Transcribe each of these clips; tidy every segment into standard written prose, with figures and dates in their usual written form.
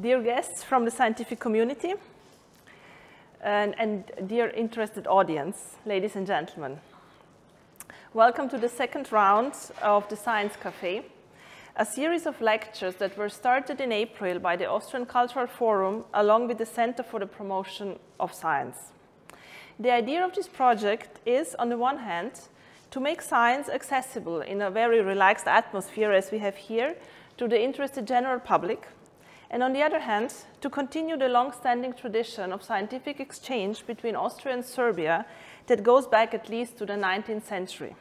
Dear guests from the scientific community and dear interested audience, ladies and gentlemen, welcome to the second round of the Science Cafe, a series of lectures that were started in April by the Austrian Cultural Forum along with the Center for the Promotion of Science. The idea of this project is, on the one hand, to make science accessible in a very relaxed atmosphere as we have here to the interested general public, and on the other hand, to continue the long-standing tradition of scientific exchange between Austria and Serbia that goes back at least to the 19th century.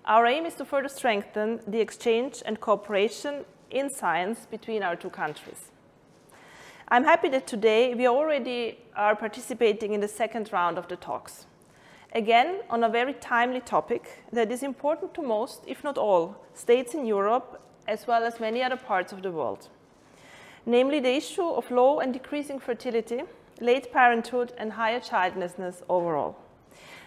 Our aim is to further strengthen the exchange and cooperation in science between our two countries. I'm happy that today we already are participating in the second round of the talks. Again, on a very timely topic that is important to most, if not all, states in Europe as well as many other parts of the world. Namely the issue of low and decreasing fertility, late parenthood, and higher childlessness overall.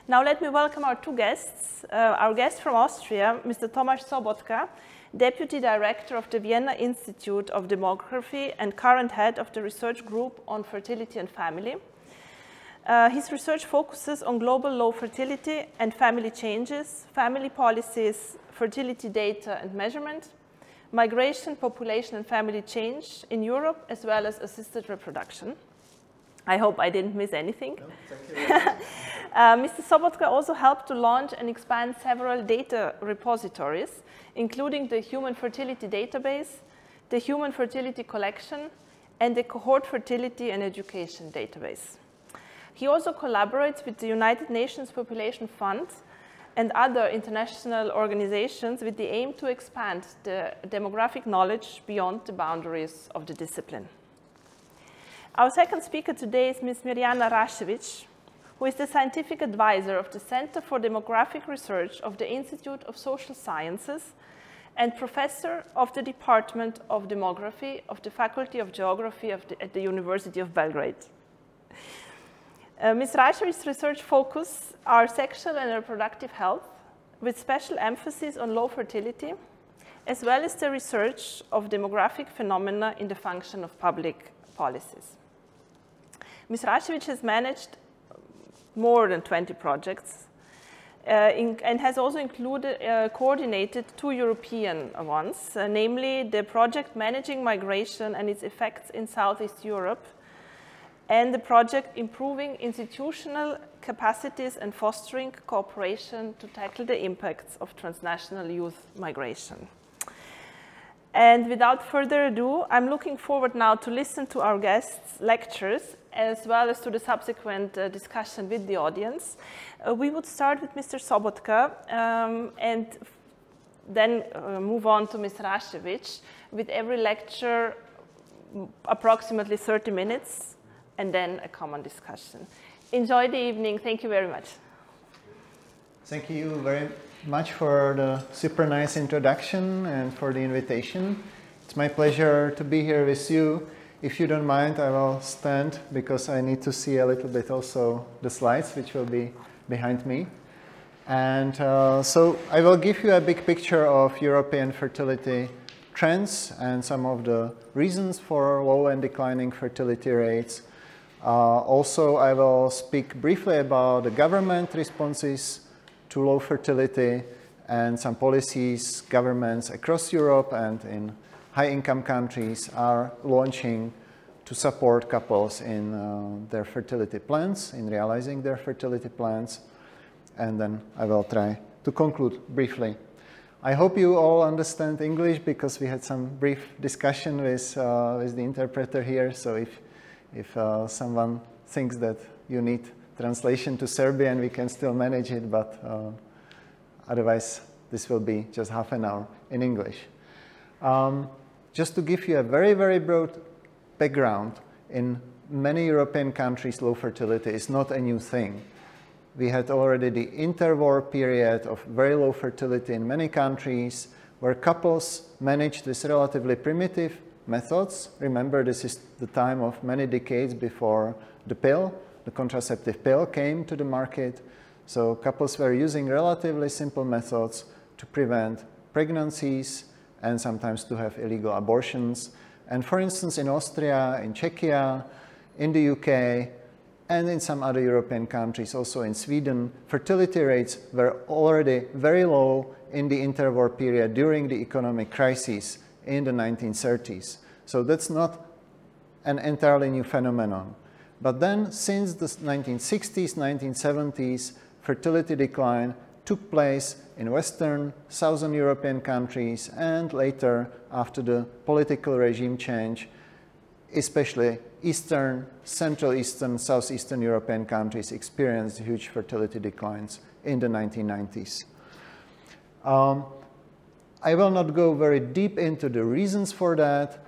Now let me welcome our two guests. Our guest from Austria, Mr. Tomaš Sobotka, Deputy Director of the Vienna Institute of Demography and current head of the research group on fertility and family. His research focuses on global low fertility and family changes, family policies, fertility data and measurement, migration, population and family change in Europe, as well as assisted reproduction. I hope I didn't miss anything. No, thank you. Mr. Sobotka also helped to launch and expand several data repositories, including the Human Fertility Database, the Human Fertility Collection, and the Cohort Fertility and Education Database. He also collaborates with the United Nations Population Fund and other international organizations with the aim to expand the demographic knowledge beyond the boundaries of the discipline. Our second speaker today is Ms. Mirjana Rašević, who is the scientific advisor of the Center for Demographic Research of the Institute of Social Sciences and professor of the Department of Demography of the Faculty of Geography at the University of Belgrade. Ms. Rašević's research focus are sexual and reproductive health, with special emphasis on low fertility, as well as the research of demographic phenomena in the function of public policies. Ms. Rašević has managed more than 20 projects and has also coordinated 2 European ones, namely the project Managing Migration and its Effects in Southeast Europe, and the project Improving Institutional Capacities and Fostering Cooperation to Tackle the Impacts of Transnational Youth Migration. And without further ado, I'm looking forward now to listen to our guests' lectures, as well as to the subsequent discussion with the audience. We would start with Mr. Sobotka and then move on to Ms. Rašević, with every lecture approximately 30 minutes, and then a common discussion. Enjoy the evening. Thank you very much. Thank you very much for the super nice introduction and for the invitation. It's my pleasure to be here with you. If you don't mind, I will stand because I need to see a little bit also the slides, which will be behind me. And so I will give you a big picture of European fertility trends and some of the reasons for low and declining fertility rates. Also, I will speak briefly about the government responses to low fertility and some policies governments across Europe and in high-income countries are launching to support couples in their fertility plans, in realizing their fertility plans. And then I will try to conclude briefly. I hope you all understand English because we had some brief discussion with the interpreter here. So if someone thinks that you need translation to Serbian, we can still manage it, but otherwise this will be just half an hour in English. Just to give you a very, very broad background, in many European countries, low fertility is not a new thing. We had already the interwar period of very low fertility in many countries, where couples managed with relatively primitive methods. Remember, this is the time of many decades before the pill, the contraceptive pill, came to the market. So couples were using relatively simple methods to prevent pregnancies and sometimes to have illegal abortions. And for instance, in Austria, in Czechia, in the UK, and in some other European countries, also in Sweden, fertility rates were already very low in the interwar period during the economic crisis in the 1930s. So that's not an entirely new phenomenon. But then, since the 1960s, 1970s, fertility decline took place in Western, Southern European countries, and later, after the political regime change, especially Eastern, Central Eastern, Southeastern European countries experienced huge fertility declines in the 1990s. I will not go very deep into the reasons for that.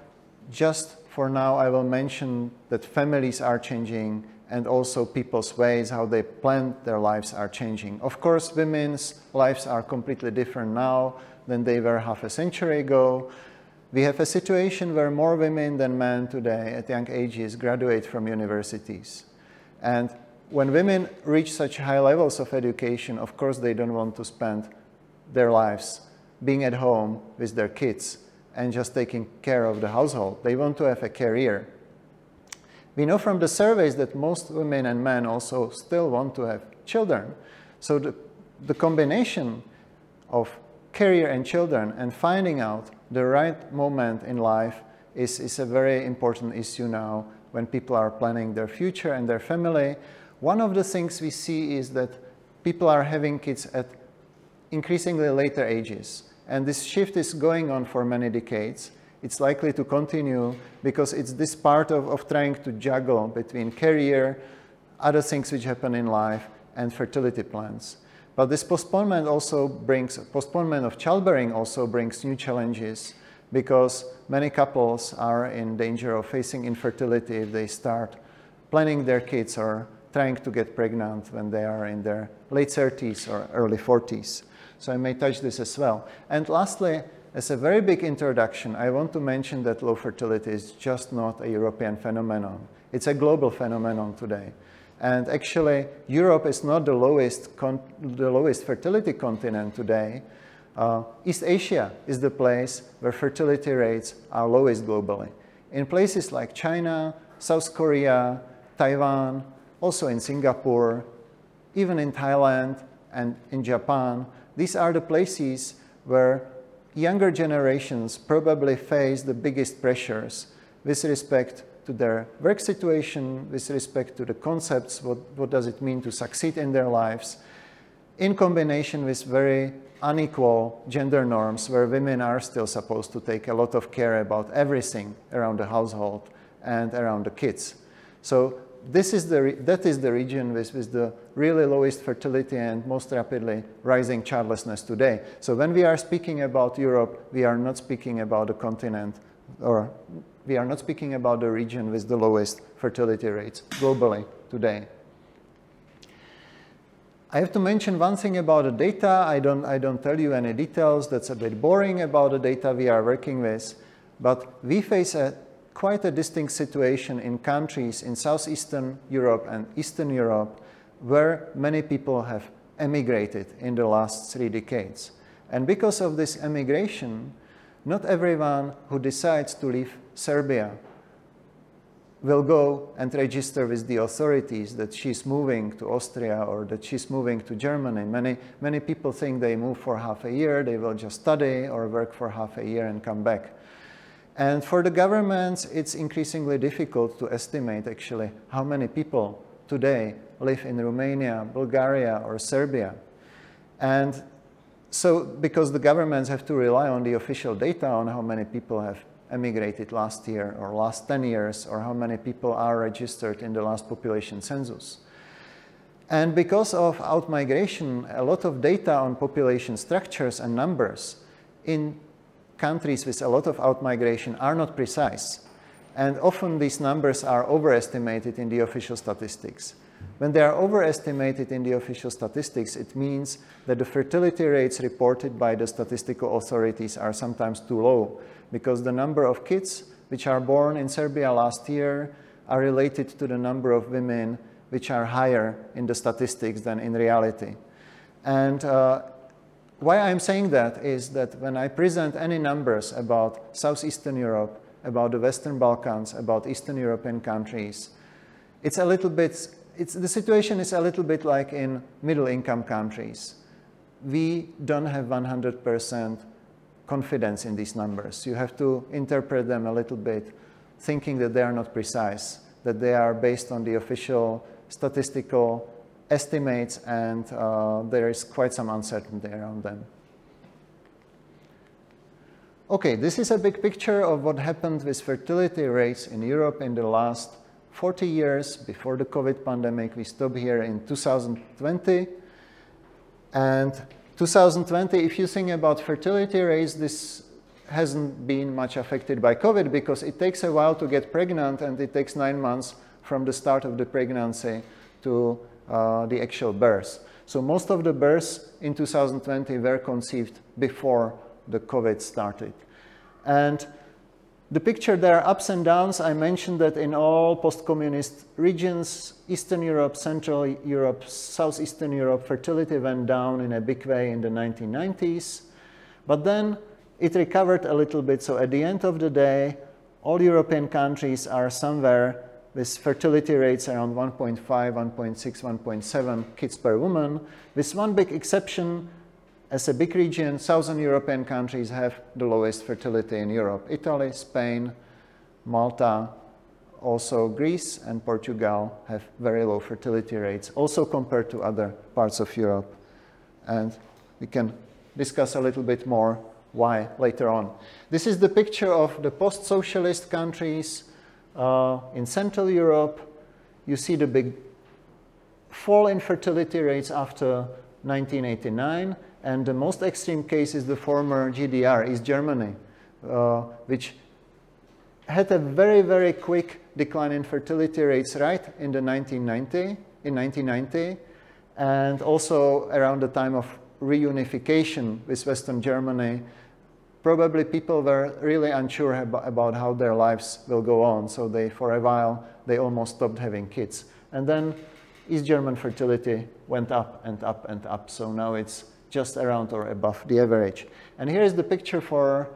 Just for now, I will mention that families are changing and also people's ways, how they plan their lives are changing. Of course, women's lives are completely different now than they were half a century ago. We have a situation where more women than men today at young ages graduate from universities. And when women reach such high levels of education, of course, they don't want to spend their lives being at home with their kids and just taking care of the household. They want to have a career. We know from the surveys that most women and men also still want to have children. So the combination of career and children and finding out the right moment in life is a very important issue now when people are planning their future and their family. One of the things we see is that people are having kids at increasingly later ages. And this shift is going on for many decades. It's likely to continue because it's this part of trying to juggle between career, other things which happen in life, and fertility plans. But this postponement of childbearing also brings new challenges because many couples are in danger of facing infertility if they start planning their kids or trying to get pregnant when they are in their late 30s or early 40s. So I may touch this as well. And lastly, as a very big introduction, I want to mention that low fertility is just not a European phenomenon. It's a global phenomenon today. And actually, Europe is not the lowest fertility continent today. East Asia is the place where fertility rates are lowest globally. In places like China, South Korea, Taiwan, also in Singapore, even in Thailand and in Japan, these are the places where younger generations probably face the biggest pressures with respect to their work situation, with respect to the concepts, what does it mean to succeed in their lives, in combination with very unequal gender norms where women are still supposed to take a lot of care about everything around the household and around the kids. So that is the region with the really lowest fertility and most rapidly rising childlessness today. So when we are speaking about Europe, we are not speaking about the continent, or we are not speaking about the region with the lowest fertility rates globally today. I have to mention one thing about the data. I don't tell you any details. That's a bit boring about the data we are working with. But we face quite a distinct situation in countries in Southeastern Europe and Eastern Europe where many people have emigrated in the last 3 decades. And because of this emigration, not everyone who decides to leave Serbia will go and register with the authorities that she's moving to Austria or that she's moving to Germany. Many people think they move for half a year, they will just study or work for half a year and come back. And for the governments, it's increasingly difficult to estimate actually how many people today live in Romania, Bulgaria, or Serbia. And so, because the governments have to rely on the official data on how many people have emigrated last year or last 10 years, or how many people are registered in the last population census. And because of outmigration, a lot of data on population structures and numbers in countries with a lot of outmigration are not precise. And often these numbers are overestimated in the official statistics. When they are overestimated in the official statistics, it means that the fertility rates reported by the statistical authorities are sometimes too low, because the number of kids which are born in Serbia last year are related to the number of women which are higher in the statistics than in reality. And why I'm saying that is that when I present any numbers about Southeastern Europe about the Western Balkans, about Eastern European countries, it's a little bit, the situation is a little bit like in middle-income countries. We don't have 100% confidence in these numbers. You have to interpret them a little bit, thinking that they are not precise, that they are based on the official statistical estimates, and there is quite some uncertainty around them. Okay, this is a big picture of what happened with fertility rates in Europe in the last 40 years before the COVID pandemic. We stopped here in 2020. And 2020, if you think about fertility rates, this hasn't been much affected by COVID because it takes a while to get pregnant, and it takes 9 months from the start of the pregnancy to the actual birth. So most of the births in 2020 were conceived before the COVID started. And the picture, there are ups and downs. I mentioned that in all post-communist regions, Eastern Europe, Central Europe, Southeastern Europe, fertility went down in a big way in the 1990s. But then it recovered a little bit. So at the end of the day, all European countries are somewhere with fertility rates around 1.5, 1.6, 1.7 kids per woman, with one big exception. As a big region, Southern European countries have the lowest fertility in Europe. Italy, Spain, Malta, also Greece and Portugal have very low fertility rates, also compared to other parts of Europe. And we can discuss a little bit more why later on. This is the picture of the post-socialist countries in Central Europe. You see the big fall in fertility rates after 1989. And the most extreme case is the former GDR, East Germany, which had a very, very quick decline in fertility rates right in the 1990, and also around the time of reunification with Western Germany. Probably people were really unsure about how their lives will go on, so for a while they almost stopped having kids. And then East German fertility went up and up and up, so now it's just around or above the average. And here is the picture for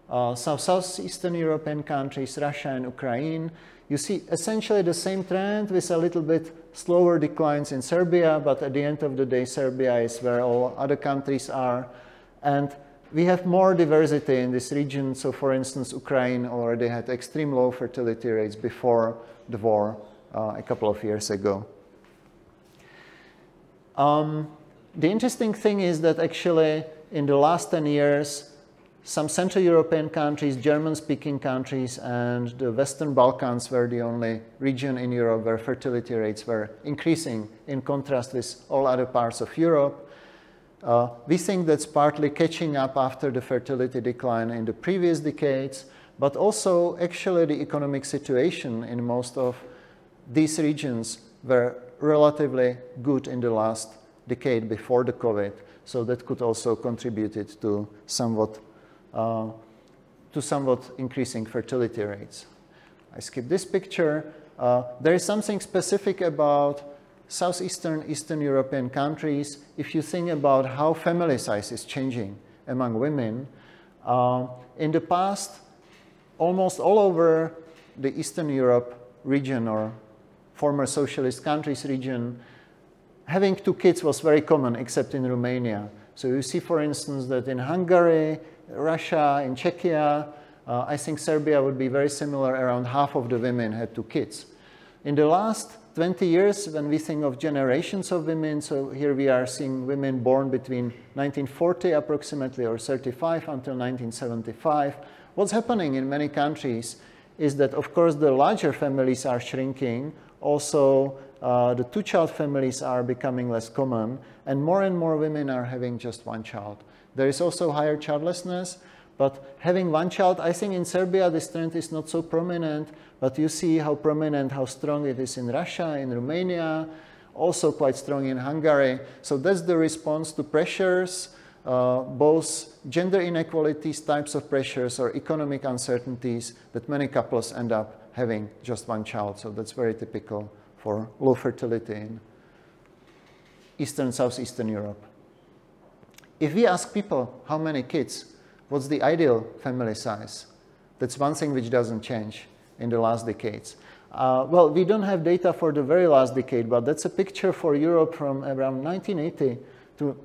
Southeastern European countries, Russia and Ukraine. You see essentially the same trend with a little bit slower declines in Serbia, but at the end of the day, Serbia is where all other countries are. And we have more diversity in this region. So for instance, Ukraine already had extreme low fertility rates before the war a couple of years ago. The interesting thing is that actually in the last 10 years, some Central European countries, German-speaking countries, and the Western Balkans were the only region in Europe where fertility rates were increasing in contrast with all other parts of Europe. We think that's partly catching up after the fertility decline in the previous decades, but also actually the economic situation in most of these regions were relatively good in the last decade before the COVID, so that could also contribute to somewhat increasing fertility rates. I skip this picture. There is something specific about Southeastern, Eastern European countries. If you think about how family size is changing among women, in the past, almost all over the Eastern Europe region or former socialist countries region, having 2 kids was very common, except in Romania. So you see, for instance, that in Hungary, Russia, in Czechia, I think Serbia would be very similar. Around half of the women had 2 kids. In the last 20 years, when we think of generations of women, so here we are seeing women born between 1940 approximately or 35 until 1975. What's happening in many countries is that, of course, the larger families are shrinking. Also, the 2-child families are becoming less common, and more women are having just 1 child. There is also higher childlessness, but having 1 child, I think in Serbia this trend is not so prominent, but you see how prominent, how strong it is in Russia, in Romania, also quite strong in Hungary. So that's the response to pressures, both gender inequalities, types of pressures, or economic uncertainties, that many couples end up having just 1 child. So that's very typical for low fertility in Eastern, Southeastern Europe. If we ask people how many kids, what's the ideal family size, That's one thing which doesn't change in the last decades. Well, we don't have data for the very last decade, but that's a picture for Europe from around 1980 to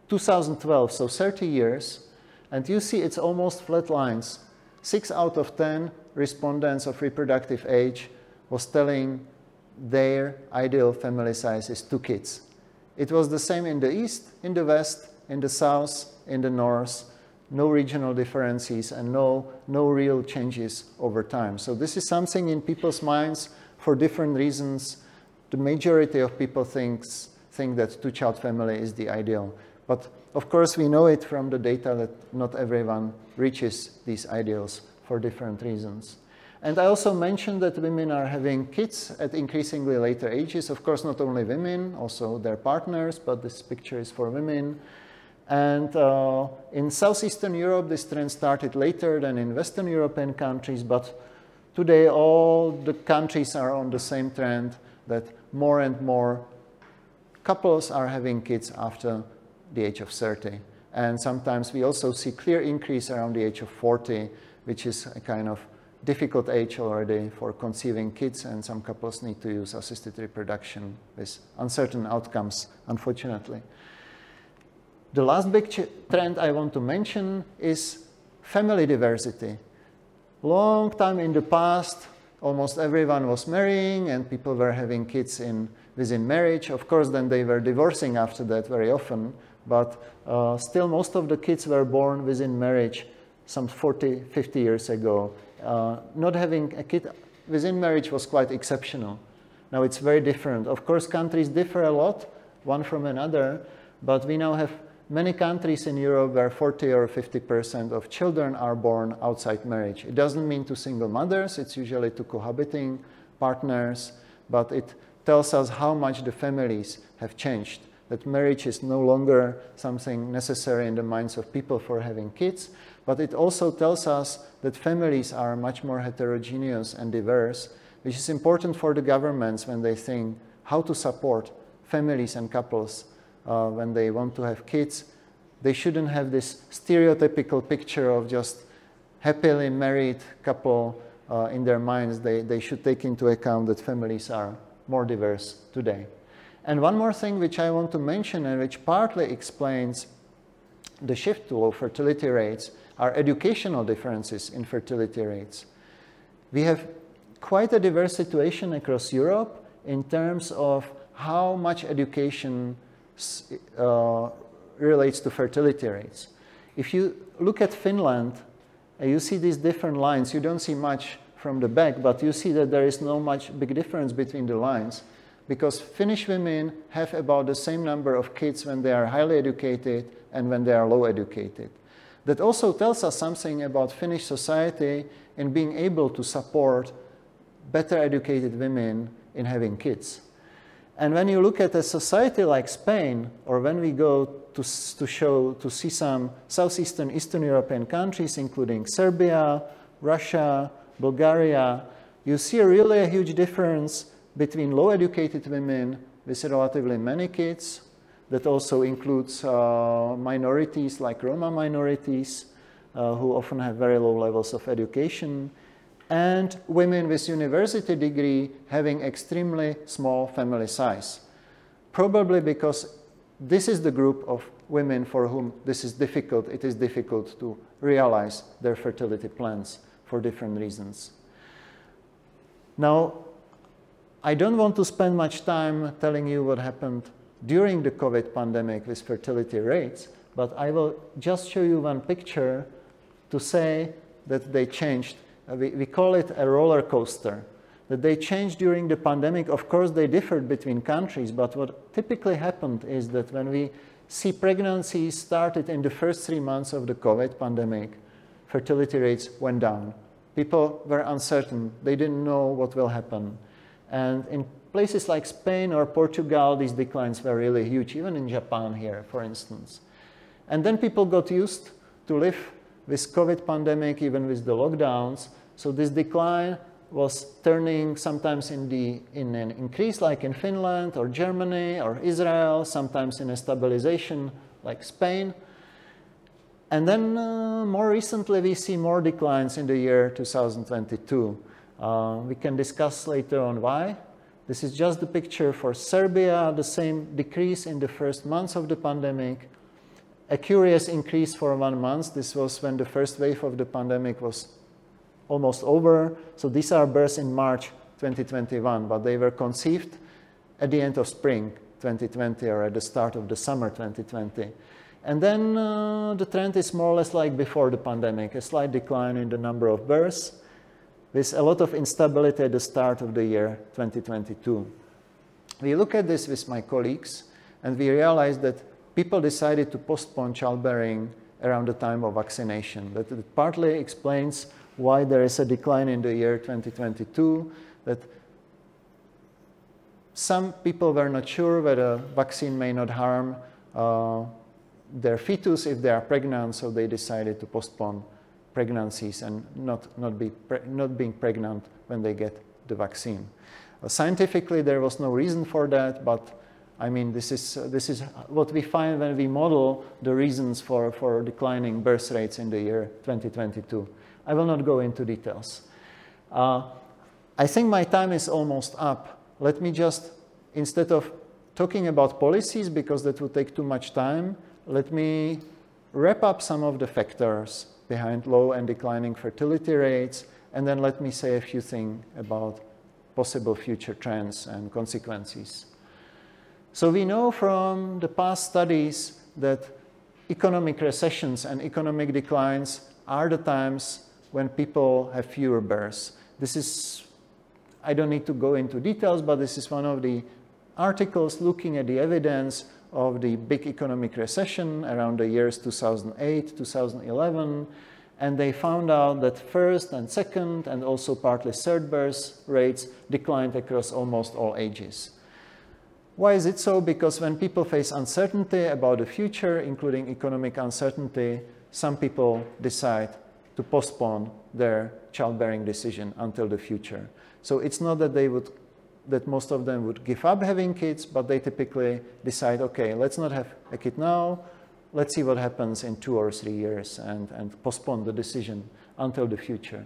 2012, so 30 years. And you see it's almost flat lines. 6 out of 10 respondents of reproductive age was telling their ideal family size is 2 kids. It was the same in the East, in the West, in the South, in the North. No regional differences and no real changes over time. So this is something in people's minds for different reasons. The majority of people think that 2-child family is the ideal. But of course, we know it from the data that not everyone reaches these ideals for different reasons. And I also mentioned that women are having kids at increasingly later ages. Of course, not only women, also their partners, but this picture is for women. And in Southeastern Europe, this trend started later than in Western European countries, but today all the countries are on the same trend that more and more couples are having kids after the age of 30. And sometimes we also see clear increase around the age of 40, which is a kind of difficult age already for conceiving kids, and some couples need to use assisted reproduction with uncertain outcomes, unfortunately. The last big trend I want to mention is family diversity. Long time in the past, almost everyone was marrying and people were having kids within marriage. Of course, then they were divorcing after that very often, but still most of the kids were born within marriage some 40, 50 years ago. Not having a kid within marriage was quite exceptional. Now it's very different. Of course, countries differ a lot, one from another, but we now have many countries in Europe where 40 or 50% of children are born outside marriage. It doesn't mean to single mothers, it's usually to cohabiting partners, but it tells us how much the families have changed, that marriage is no longer something necessary in the minds of people for having kids, but it also tells us that families are much more heterogeneous and diverse, which is important for the governments when they think how to support families and couples when they want to have kids. They shouldn't have this stereotypical picture of just happily married couple in their minds. They should take into account that families are more diverse today. And one more thing which I want to mention and which partly explains the shift to low fertility rates are educational differences in fertility rates. We have quite a diverse situation across Europe in terms of how much education relates to fertility rates. If you look at Finland, you see these different lines. You don't see much from the back, but you see that there is no much big difference between the lines, because Finnish women have about the same number of kids when they are highly educated and when they are low educated. That also tells us something about Finnish society in being able to support better educated women in having kids. And when you look at a society like Spain, or when we go to see some Southeastern Eastern European countries, including Serbia, Russia, Bulgaria, you see really a huge difference between low-educated women with relatively many kids. That also includes minorities like Roma minorities, who often have very low levels of education, and women with university degree having extremely small family size. Probably because this is the group of women for whom this is difficult. It is difficult to realize their fertility plans for different reasons. Now, I don't want to spend much time telling you what happened during the COVID pandemic with fertility rates, but I will just show you one picture to say that they changed. We call it a roller coaster, that they changed during the pandemic. Of course, they differed between countries, but what typically happened is that when we see pregnancies started in the first 3 months of the COVID pandemic, fertility rates went down. People were uncertain. They didn't know what will happen. And in places like Spain or Portugal, these declines were really huge, even in Japan here, for instance. And then people got used to live with COVID pandemic, even with the lockdowns. So this decline was turning sometimes in an increase, like in Finland or Germany or Israel, sometimes in a stabilization like Spain. And then more recently, we see more declines in the year 2022. We can discuss later on why. This is just the picture for Serbia, the same decrease in the first months of the pandemic. A curious increase for 1 month. This was when the first wave of the pandemic was almost over. So these are births in March 2021, but they were conceived at the end of spring 2020 or at the start of the summer 2020. And then the trend is more or less like before the pandemic, a slight decline in the number of births with a lot of instability at the start of the year 2022. We look at this with my colleagues and we realize that people decided to postpone childbearing around the time of vaccination. That it partly explains why there is a decline in the year 2022, that some people were not sure whether vaccine may not harm their fetus if they are pregnant, so they decided to postpone pregnancies and not being pregnant when they get the vaccine. Scientifically, there was no reason for that, but I mean, this is what we find when we model the reasons for declining birth rates in the year 2022. I will not go into details. I think my time is almost up. Let me just, instead of talking about policies, because that would take too much time, let me wrap up some of the factors behind low and declining fertility rates, and then let me say a few things about possible future trends and consequences. So we know from the past studies that economic recessions and economic declines are the times when people have fewer births. This is, I don't need to go into details, but this is one of the articles looking at the evidence of the big economic recession around the years 2008, 2011, and they found out that first and second and also partly third birth rates declined across almost all ages. Why is it so? Because when people face uncertainty about the future, including economic uncertainty, some people decide to postpone their childbearing decision until the future. So it's not that that most of them would give up having kids, but they typically decide, okay, let's not have a kid now, let's see what happens in 2 or 3 years and postpone the decision until the future.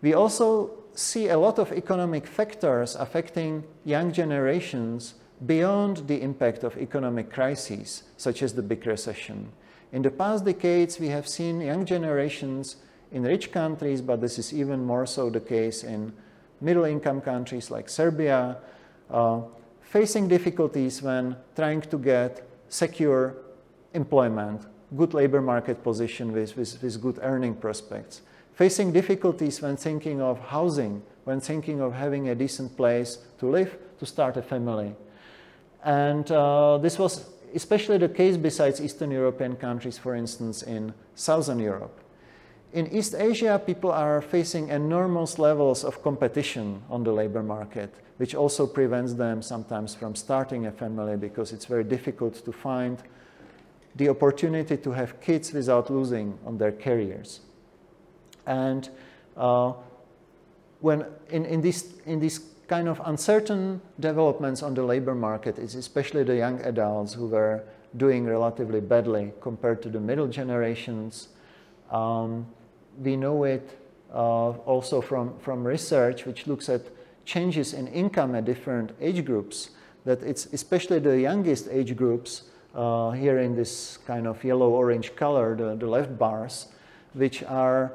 We also see a lot of economic factors affecting young generations beyond the impact of economic crises, such as the big recession. In the past decades, we have seen young generations in rich countries, but this is even more so the case in middle-income countries like Serbia, facing difficulties when trying to get secure employment, good labor market position with good earning prospects, facing difficulties when thinking of housing, when thinking of having a decent place to live, to start a family. And this was especially the case besides Eastern European countries, for instance, in Southern Europe. In East Asia, people are facing enormous levels of competition on the labor market, which also prevents them sometimes from starting a family because it's very difficult to find the opportunity to have kids without losing on their careers. And when in these kind of uncertain developments on the labor market, it's especially the young adults who were doing relatively badly compared to the middle generations. We know it also from research which looks at changes in income at different age groups, that it's especially the youngest age groups here in this kind of yellow-orange color, the left bars, which are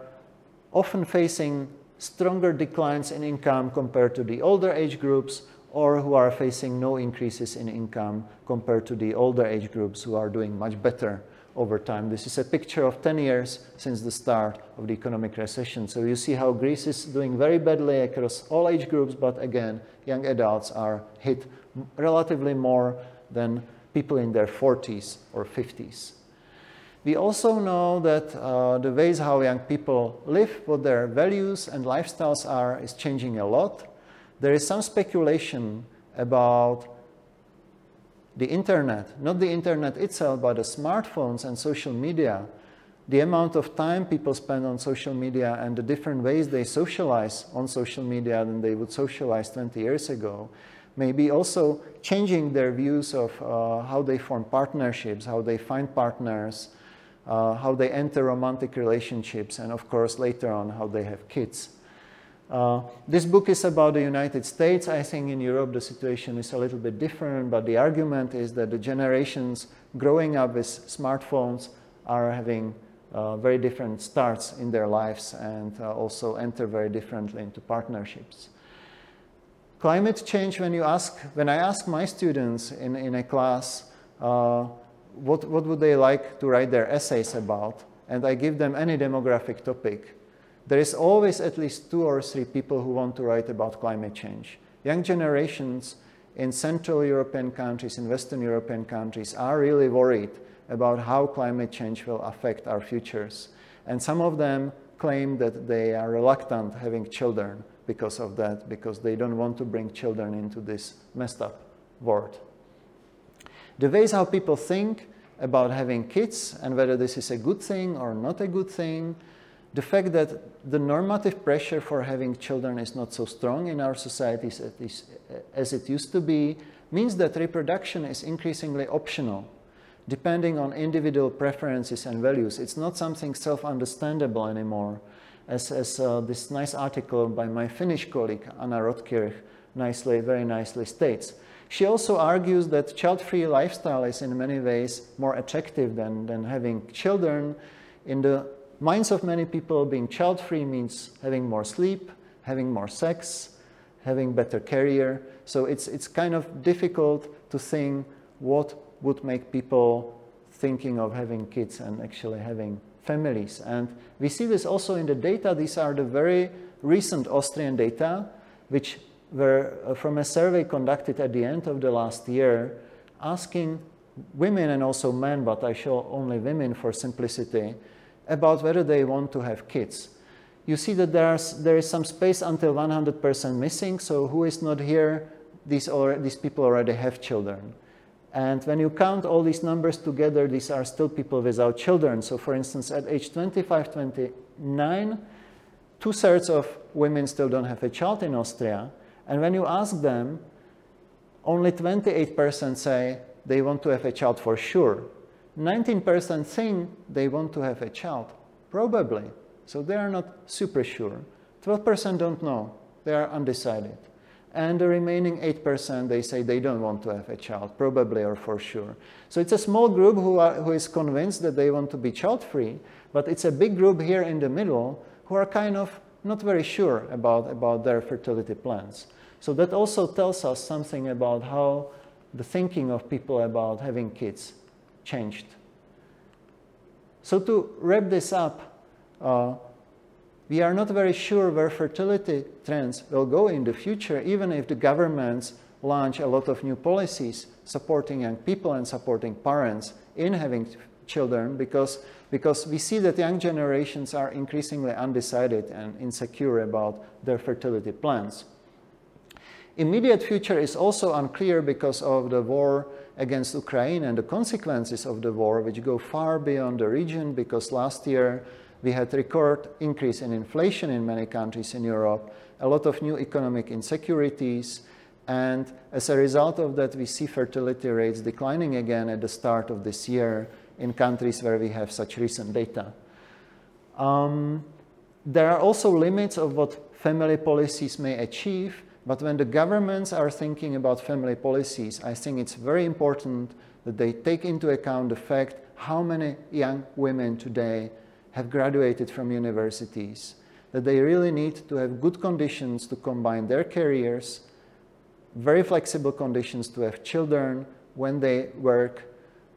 often facing stronger declines in income compared to the older age groups, or who are facing no increases in income compared to the older age groups who are doing much better over time. This is a picture of 10 years since the start of the economic recession. So you see how Greece is doing very badly across all age groups, but again, young adults are hit relatively more than people in their 40s or 50s. We also know that the ways how young people live, what their values and lifestyles are, is changing a lot. There is some speculation about the internet, not the internet itself, but the smartphones and social media, the amount of time people spend on social media and the different ways they socialize on social media than they would socialize 20 years ago, may be also changing their views of how they form partnerships, how they find partners, how they enter romantic relationships, and of course later on how they have kids. This book is about the United States. I think in Europe the situation is a little bit different, but the argument is that the generations growing up with smartphones are having very different starts in their lives and also enter very differently into partnerships. Climate change, when I ask my students in a class what would they like to write their essays about, and I give them any demographic topic, there is always at least 2 or 3 people who want to write about climate change. Young generations in Central European countries, in Western European countries, are really worried about how climate change will affect our futures. And some of them claim that they are reluctant having children because of that, because they don't want to bring children into this messed up world. The ways how people think about having kids and whether this is a good thing or not a good thing, the fact that the normative pressure for having children is not so strong in our societies as it used to be, means that reproduction is increasingly optional, depending on individual preferences and values. It's not something self-understandable anymore, as this nice article by my Finnish colleague, Anna Rotkirch, very nicely states. She also argues that child-free lifestyle is in many ways more attractive than having children. In the minds of many people, being child-free means having more sleep, having more sex, having better career. So it's kind of difficult to think what would make people thinking of having kids and actually having families. And we see this also in the data. These are the very recent Austrian data, which were from a survey conducted at the end of the last year, asking women and also men, but I show only women for simplicity, about whether they want to have kids. You see that there is some space until 100% missing, so who is not here, these people already have children. And when you count all these numbers together, these are still people without children. So for instance, at age 25, 29, 2/3 of women still don't have a child in Austria. And when you ask them, only 28% say they want to have a child for sure. 19% think they want to have a child, probably. So they are not super sure. 12% don't know, they are undecided. And the remaining 8%, they say they don't want to have a child, probably or for sure. So it's a small group who is convinced that they want to be child-free, but it's a big group here in the middle who are kind of not very sure about their fertility plans. So that also tells us something about how the thinking of people about having kids changed. So to wrap this up, we are not very sure where fertility trends will go in the future, even if the governments launch a lot of new policies supporting young people and supporting parents in having children, because we see that young generations are increasingly undecided and insecure about their fertility plans. Immediate future is also unclear because of the war against Ukraine and the consequences of the war, which go far beyond the region, because last year we had record increase in inflation in many countries in Europe, a lot of new economic insecurities, and as a result of that, we see fertility rates declining again at the start of this year in countries where we have such recent data. There are also limits of what family policies may achieve, but when the governments are thinking about family policies, I think it's very important that they take into account the fact how many young women today have graduated from universities, that they really need to have good conditions to combine their careers, very flexible conditions to have children when they work,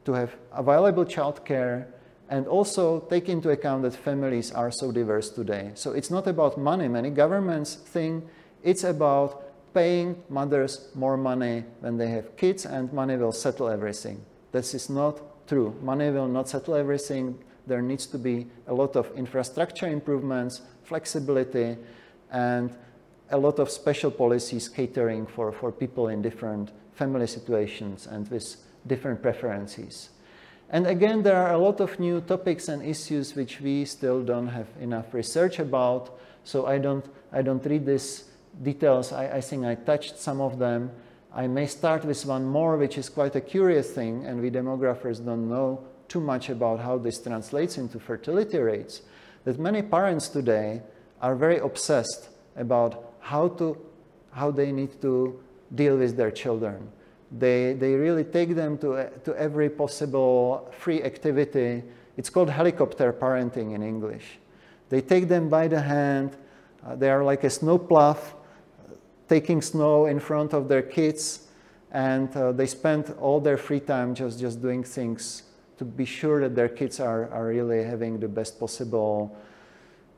to have available childcare, and also take into account that families are so diverse today. So it's not about money. Many governments think it's about paying mothers more money when they have kids and money will settle everything. This is not true. Money will not settle everything. There needs to be a lot of infrastructure improvements, flexibility, and a lot of special policies catering for people in different family situations and with different preferences. And again, there are a lot of new topics and issues which we still don't have enough research about, so I don't read these details. I think I touched some of them. I may start with one more, which is quite a curious thing, and we demographers don't know too much about how this translates into fertility rates, that many parents today are very obsessed about how they need to deal with their children. They really take them to every possible free activity. It's called helicopter parenting in English. They take them by the hand. They are like a snowplow taking snow in front of their kids, and they spend all their free time just doing things to be sure that their kids are really having the best possible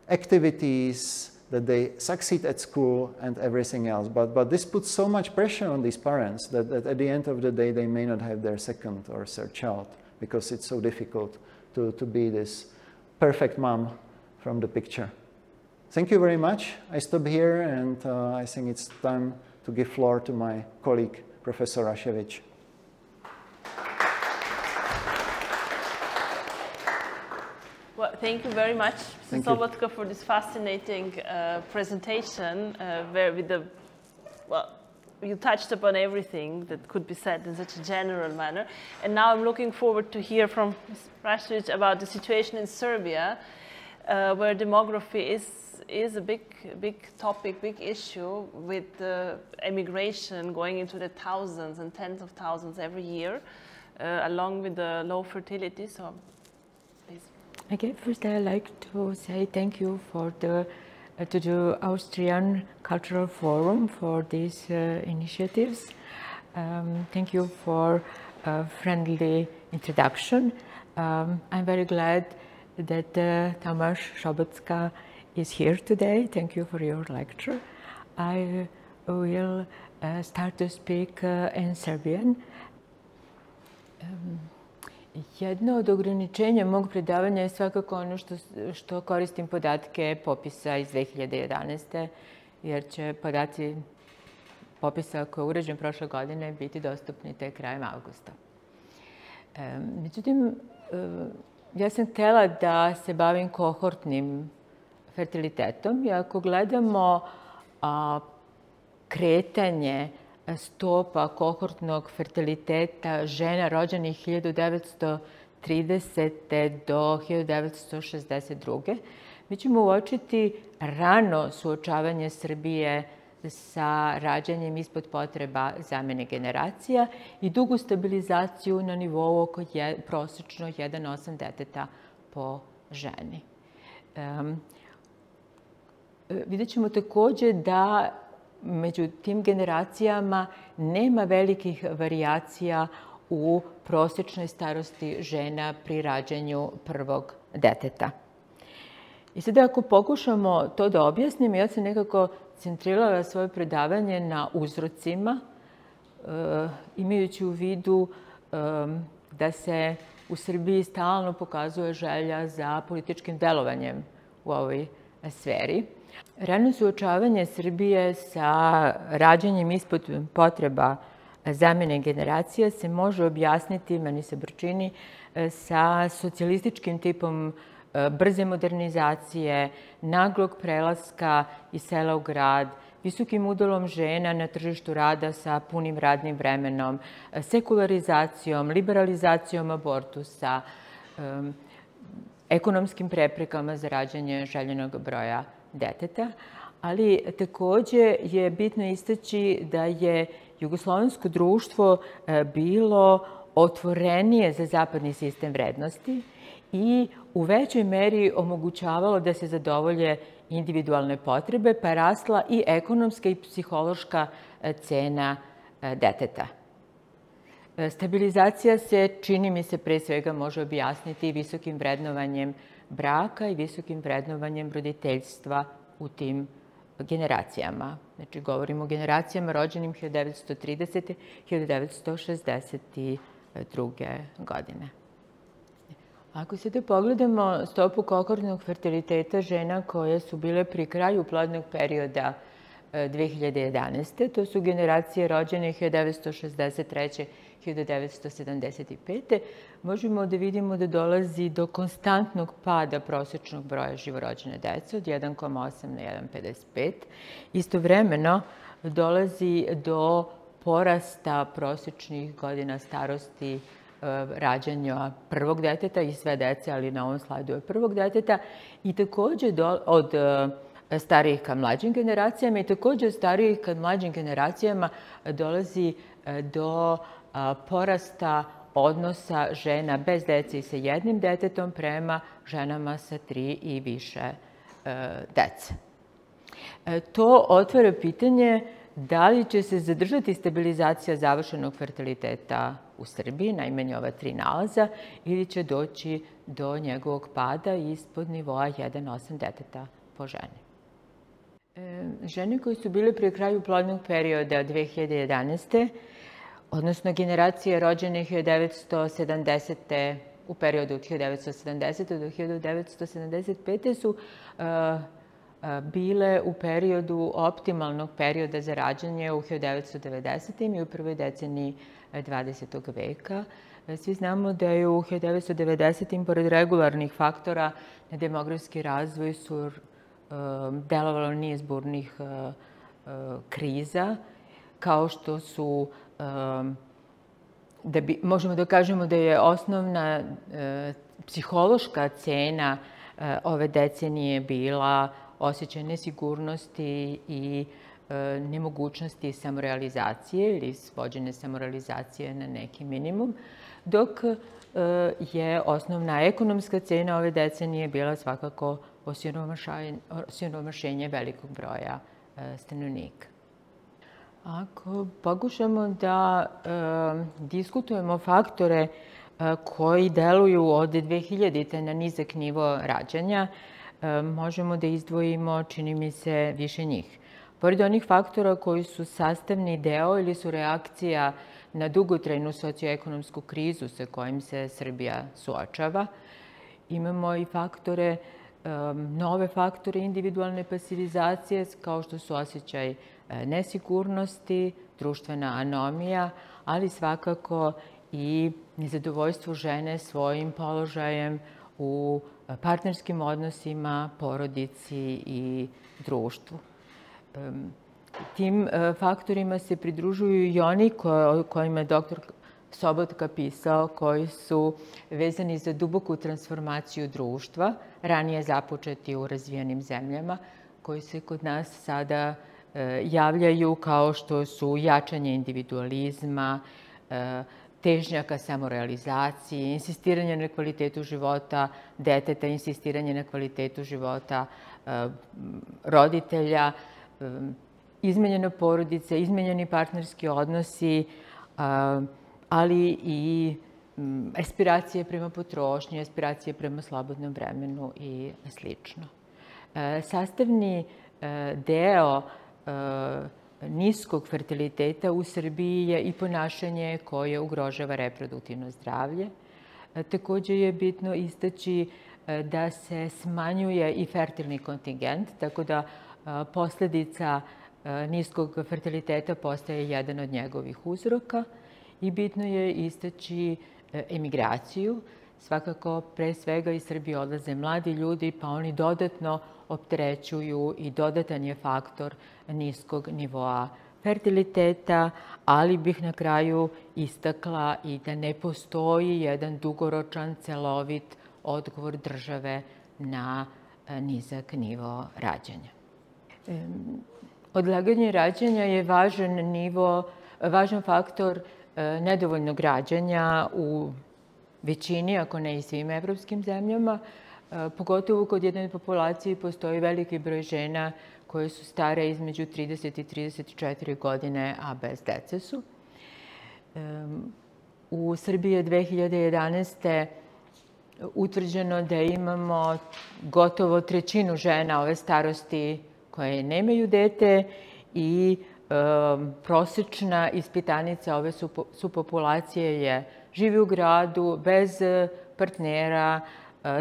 activities, that they succeed at school and everything else. But this puts so much pressure on these parents that at the end of the day they may not have their second or third child because it's so difficult to be this perfect mom from the picture. Thank you very much. I stop here, and I think it's time to give floor to my colleague, Professor Rašević. Well, thank you very much, Mr. Sobotka, for this fascinating presentation, where you touched upon everything that could be said in such a general manner. And now I'm looking forward to hear from Ms. Rašević about the situation in Serbia, where demography is a big topic, big issue, with emigration going into the thousands and tens of thousands every year, along with the low fertility. So, please. Okay, first I'd like to say thank you to the Austrian Cultural Forum for these initiatives. Thank you for a friendly introduction. I'm very glad that Tomaš Sobotka is here today. Thank you for your lecture. I will start to speak in Serbian. Jedno od ograničenja mog predavanja je svakako ono što koristim podatke popisa iz 2011. jer će podaci popisa koji je urađen prošle godine biti dostupni tek krajem avgusta. Međutim, ja sam htjela da se bavim kohortnim fertilitetom i ako gledamo kretanje stopa kohortnog fertiliteta žena rođenih 1930. do 1962. mi ćemo uočiti rano suočavanje Srbije sa rađanjem ispod potreba zamene generacija i dugu stabilizaciju na nivou oko prosečno 1,8 deteta po ženi. Vidjet ćemo također da među tim generacijama nema velikih varijacija u prosječnoj starosti žena pri rađanju prvog deteta. I sada ako pokušamo to da objasnimo, ja sam nekako centrirala svoje predavanje na uzrocima, imajući u vidu da se u Srbiji stalno pokazuje želja za političkim delovanjem u ovoj sferi. Rano suočavanje Srbije sa rađanjem ispod potreba zamene generacija se može objasniti, meni se čini, sa socijalističkim tipom brze modernizacije, naglog prelaska iz sela u grad, visokim udelom žena na tržištu rada sa punim radnim vremenom, sekularizacijom, liberalizacijom abortusa, ekonomskim preprekama za rađanje željenog broja deteta, ali također je bitno istaći da je jugoslovensko društvo bilo otvorenije za zapadni sistem vrednosti i u većoj meri omogućavalo da se zadovolje individualne potrebe, pa je rasla i ekonomska i psihološka cena deteta. Stabilizacija se, čini mi se, pre svega može objasniti visokim vrednovanjem braka i visokim vrednovanjem roditeljstva u tim generacijama. Znači, govorimo o generacijama rođenim 1930. i 1962. godine. Ako sada pogledamo stopu kohortnog fertiliteta žena koje su bile pri kraju plodnog perioda 2011. To su generacije rođene 1963. i 1975. Možemo da vidimo da dolazi do konstantnog pada prosječnog broja živorođene dece od 1,8 na 1,55. Istovremeno dolazi do porasta prosječnih godina starosti rađanja prvog deteta i sve dece, ali na ovom slajdu je prvog deteta, i takođe od starijih ka mlađim generacijama i takođe od starijih ka mlađim generacijama dolazi do porasta odnosa žena bez dece i sa jednim detetom prema ženama sa 3 i više dece. To otvara pitanje da li će se zadržati stabilizacija završenog fertiliteta u Srbiji, najmanje ova 3 nalaza, ili će doći do njegovog pada ispod nivoa 1,8 deteta po ženi. Žene koje su bile pri kraju plodnog perioda 2011. odnosno generacije rođene 1970. u periodu od 1970. do 1975. su bile u periodu optimalnog perioda za rađanje u 1990. i u prvoj deceniji 20. veka. Svi znamo da je u 1990. pored regularnih faktora na demografski razvoj su delovalo niz burnih kriza, kao što su, možemo da kažemo da je osnovna psihološka cena ove decenije bila osjećaj nesigurnosti i nemogućnosti samorealizacije ili svođene samorealizacije na neki minimum, dok je osnovna ekonomska cena ove decenije bila svakako osiromašenje velikog broja stanovnika. Ako pokušamo da diskutujemo faktore koji deluju od 2000. na nizak nivo rađanja, možemo da izdvojimo, čini mi se, više njih. Pored onih faktora koji su sastavni deo ili su reakcija na dugotrajnu socioekonomsku krizu sa kojim se Srbija suočava, imamo i faktore, nove faktore individualne pasivizacije, kao što su osjećaj nesigurnosti, društvena anomija, ali svakako i nezadovoljstvo žene svojim položajem u partnerskim odnosima, porodici i društvu. Tim faktorima se pridružuju i oni o kojima je dr. Sobotka pisao, koji su vezani za duboku transformaciju društva, ranije započeti u razvijenim zemljama, koji se kod nas sada javljaju kao što su jačanje individualizma, težnja ka samorealizaciji, insistiranje na kvalitetu života deteta, insistiranje na kvalitetu života roditelja, izmenjena porodica, izmenjeni partnerski odnosi, ali i aspiracije prema potrošnji, aspiracije prema slobodnom vremenu i slično. Sastavni deo niskog fertiliteta u Srbiji je i ponašanje koje ugrožava reproduktivno zdravlje. Takođe je bitno istaći da se smanjuje i fertilni kontingent, tako da posledica niskog fertiliteta postaje jedan od njegovih uzroka, i bitno je istaći emigraciju. Svakako, pre svega iz Srbije odlaze mladi ljudi, pa oni dodatno opterećuju i dodatan je faktor niskog nivoa fertiliteta, ali bih na kraju istakla i da ne postoji jedan dugoročan, celovit odgovor države na nizak nivo rađanja. Odlaganje rađanja je važan faktor nedovoljnog rađanja u većini, ako ne i svim evropskim zemljama, pogotovo kod jedne populacije postoji veliki broj žena koje su stare između 30 i 34 godine, a bez dece su. U Srbiji je 2011. utvrđeno da imamo gotovo trećinu žena ove starosti koje nemaju dete i prosečna ispitanica ove supopulacije je živi u gradu, bez partnera,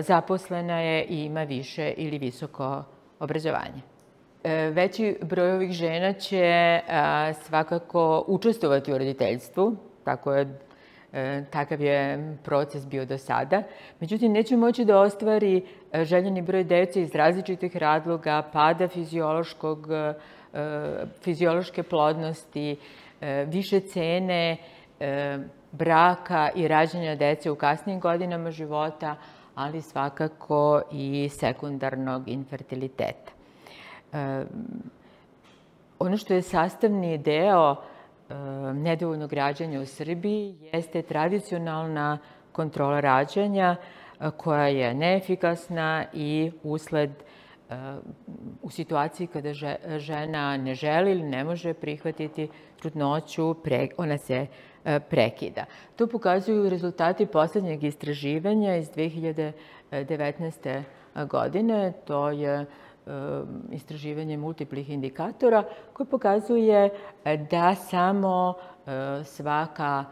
zaposlena je i ima više ili visoko obrazovanje. Veći broj ovih žena će svakako učestvovati u roditeljstvu, takav je proces bio do sada. Međutim, neće moći da ostvari željeni broj dece iz različitih razloga, pada fiziološke plodnosti, više cene braka i rađanja dece u kasnijim godinama života, ali svakako i sekundarnog infertiliteta. Ono što je sastavni deo nedovoljnog rađanja u Srbiji jeste tradicionalna kontrola rađanja koja je neefikasna i usled u situaciji kada žena ne želi ili ne može prihvatiti trudnoću, ona se prekida. To pokazuju rezultati poslednjeg istraživanja iz 2019. godine. To je istraživanje multiplih indikatora koje pokazuje da samo svaka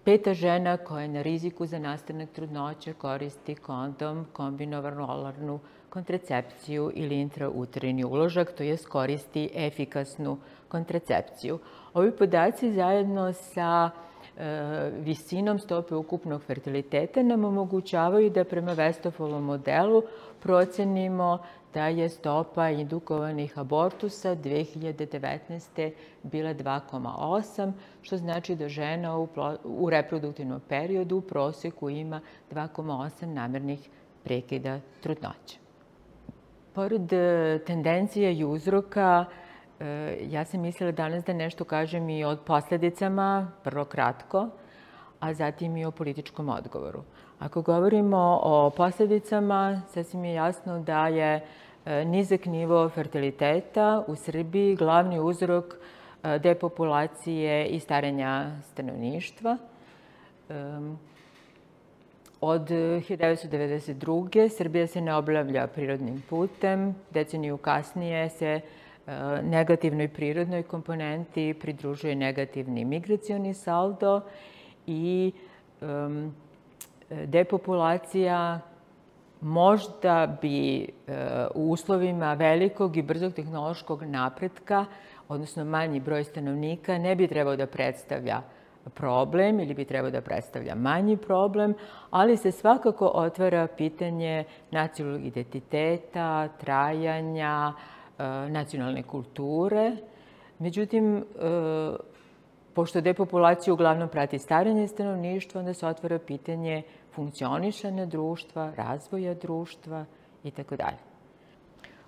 peta žena koja je na riziku za nastanak trudnoće koristi kondom, kombinovanu oralnu kontracepciju ili intrauterini uložak, to jest koristi efikasnu kontracepciju. Ovi podaci zajedno sa visinom stope ukupnog fertiliteta nam omogućavaju da prema Westphalovom modelu procenimo da je stopa indukovanih abortusa 2019. bila 2,8, što znači da žena u reproduktivnom periodu u proseku ima 2,8 namernih prekida trudnoće. Pored tendencija i uzroka, ja sam mislila danas da nešto kažem i o posledicama, prvo kratko, a zatim i o političkom odgovoru. Ako govorimo o posledicama, sasvim je jasno da je nizak nivo fertiliteta u Srbiji glavni uzrok depopulacije i starenja stanovništva. Od 1992. Srbija se ne obnavlja prirodnim putem, deceniju kasnije se negativnoj prirodnoj komponenti pridružuje negativni migracioni saldo i depopulacija možda bi u uslovima velikog i brzog tehnološkog napretka, odnosno manji broj stanovnika, ne bi trebao da predstavlja problem ili bi trebao da predstavlja manji problem, ali se svakako otvara pitanje nacionalnog identiteta, trajanja, nacionalne kulture. Međutim, pošto depopulaciju uglavnom prati starenje stanovništva, onda se otvara pitanje funkcionišanja društva, razvoja društva itd.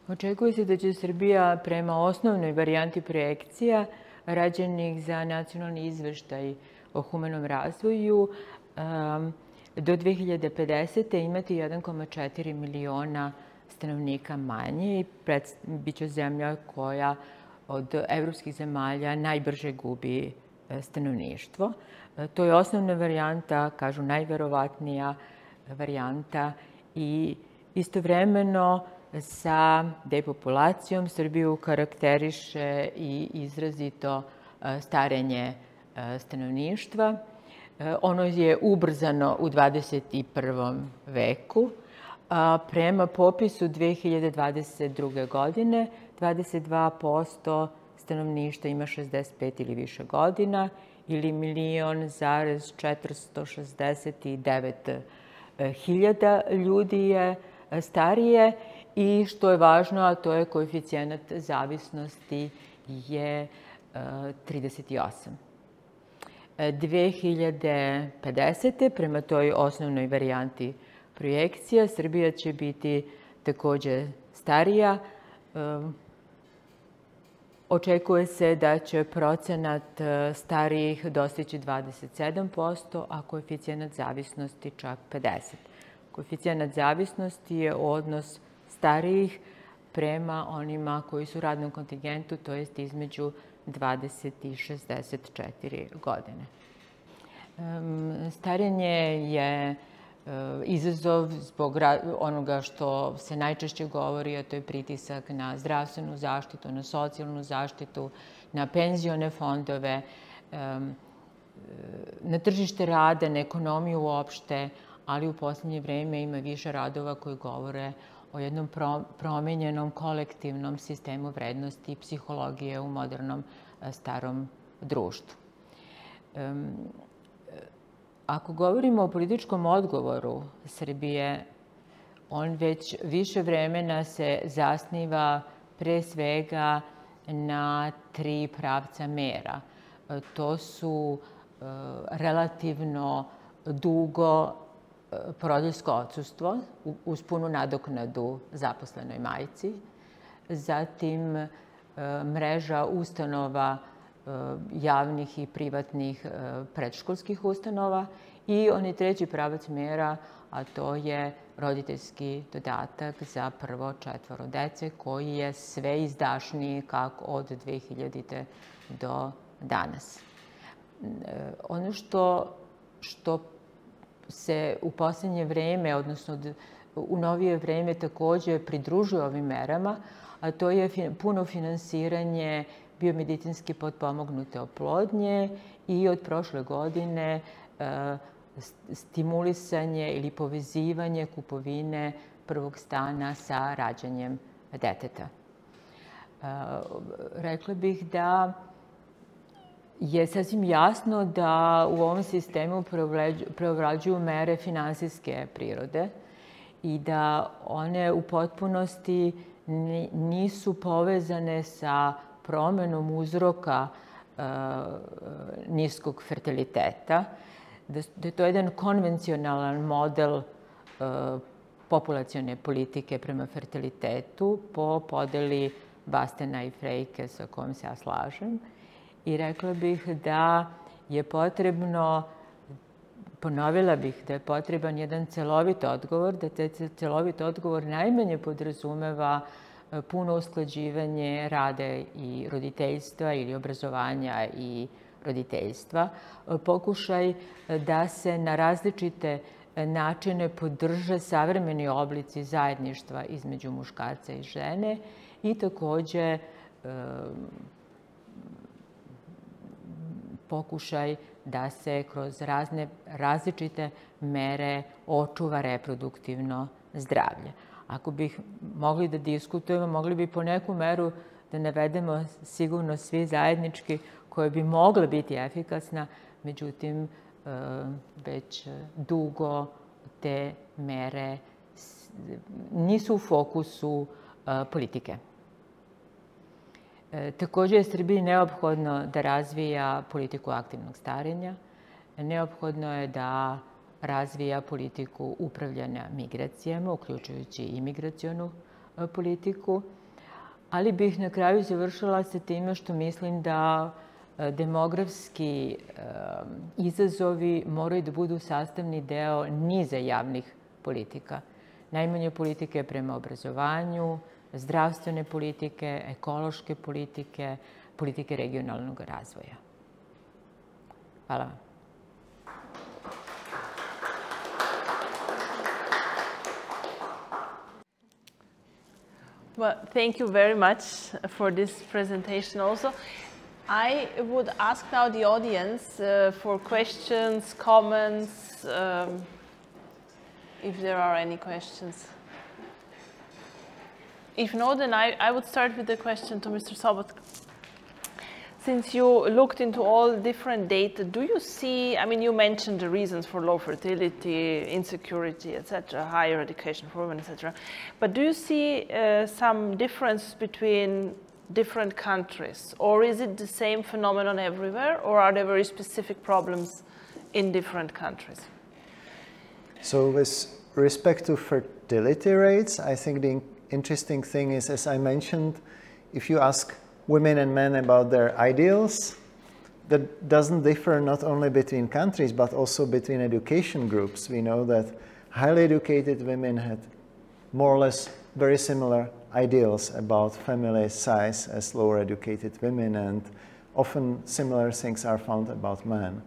Očekuje se da će Srbija prema osnovnoj varijanti projekcija rađenih za nacionalni izveštaj o humanom razvoju do 2050. imati 1,4 miliona stanovnika manje i biće zemlja koja od evropskih zemalja najbrže gubi stanovništvo. To je osnovna varijanta, kažu najverovatnija varijanta i istovremeno sa depopulacijom Srbiju karakteriše i izrazito starenje stanovništva. Ono je ubrzano u 21. veku. Prema popisu 2022. godine 22% stanovništva ima 65 ili više godina ili 1.469.000 ljudi je starije i što je važno, a to je koeficijenat zavisnosti je 38. 2050. prema toj osnovnoj varijanti projekcija, Srbija će biti takođe starija. Očekuje se da će procenat starijih dostići 27%, a koeficijenat zavisnosti čak 50%. Koeficijenat zavisnosti je odnos starijih prema onima koji su u radnom kontingentu, to jest između 20 i 64 godine. Starenje je izazov zbog onoga što se najčešće govori, a to je pritisak na zdravstvenu zaštitu, na socijalnu zaštitu, na penzione fondove, na tržište rada, na ekonomiju uopšte, ali u poslednje vreme ima više radova koji govore o jednom promenjenom kolektivnom sistemu vrednosti i psihologije u modernom starom društvu. Ako govorimo o političkom odgovoru Srbije, on već više vremena se zasniva pre svega na 3 pravca mera. To su relativno dugo porodiljsko odsustvo uz punu nadoknadu zaposlenoj majci, zatim mreža ustanova javnih i privatnih predškolskih ustanova i onaj treći pravac mjera, a to je roditeljski dodatak za prvo 4 dece, koji je sve izdašniji kako od 2000. do danas. Ono što se u posljednje vreme, odnosno u novije vreme također pridružuje ovim merama, a to je puno finansiranje biomedicinski potpomognute oplodnje i od prošle godine stimulisanje ili povezivanje kupovine prvog stana sa rađanjem deteta. Rekla bih da je sasvim jasno da u ovom sistemu preovlađuju mere finansijske prirode i da one u potpunosti nisu povezane sa promenom uzroka niskog fertiliteta, da je to jedan konvencionalan model populacione politike prema fertilitetu po podeli Bastena i Frejke, sa kojom se ja slažem. I rekla bih da je potrebno, ponovila bih da je potreban jedan celovit odgovor, da taj celovit odgovor najmanje podrazumeva puno usklađivanje rada i roditeljstva ili obrazovanja i roditeljstva, pokušaj da se na različite načine podrže savremeni oblici zajedništva između muškarca i žene i također pokušaj da se kroz različite mere očuva reproduktivno zdravlje. Ako bih mogli da diskutujemo, mogli bi po neku meru da navedemo sigurno svi zajednički koja bi mogla biti efikasna, međutim, već dugo te mere nisu u fokusu politike. Također je Srbiji neophodno da razvija politiku aktivnog starenja. Neophodno je da razvija politiku upravljanja migracijama, uključujući i migracionu politiku. Ali bih na kraju završila sa time što mislim da demografski izazovi moraju da budu sastavni deo niza javnih politika. Najmanje politike prema obrazovanju, zdravstvene politike, ekološke politike, politike regionalnog razvoja. Hvala vam. Well, thank you very much for this presentation also. I would ask now the audience for questions, comments, if there are any questions. If no, then I would start with the question to Mr. Sobotka. Since you looked into all different data, do you see, I mean, you mentioned the reasons for low fertility, insecurity, etc., higher education for women, etc., but do you see some difference between different countries, or is it the same phenomenon everywhere, or are there very specific problems in different countries? So with respect to fertility rates, I think the interesting thing is, as I mentioned, if you ask women and men about their ideals, that doesn't differ not only between countries, but also between education groups. We know that highly educated women had more or less very similar ideals about family size as lower educated women, and often similar things are found about men.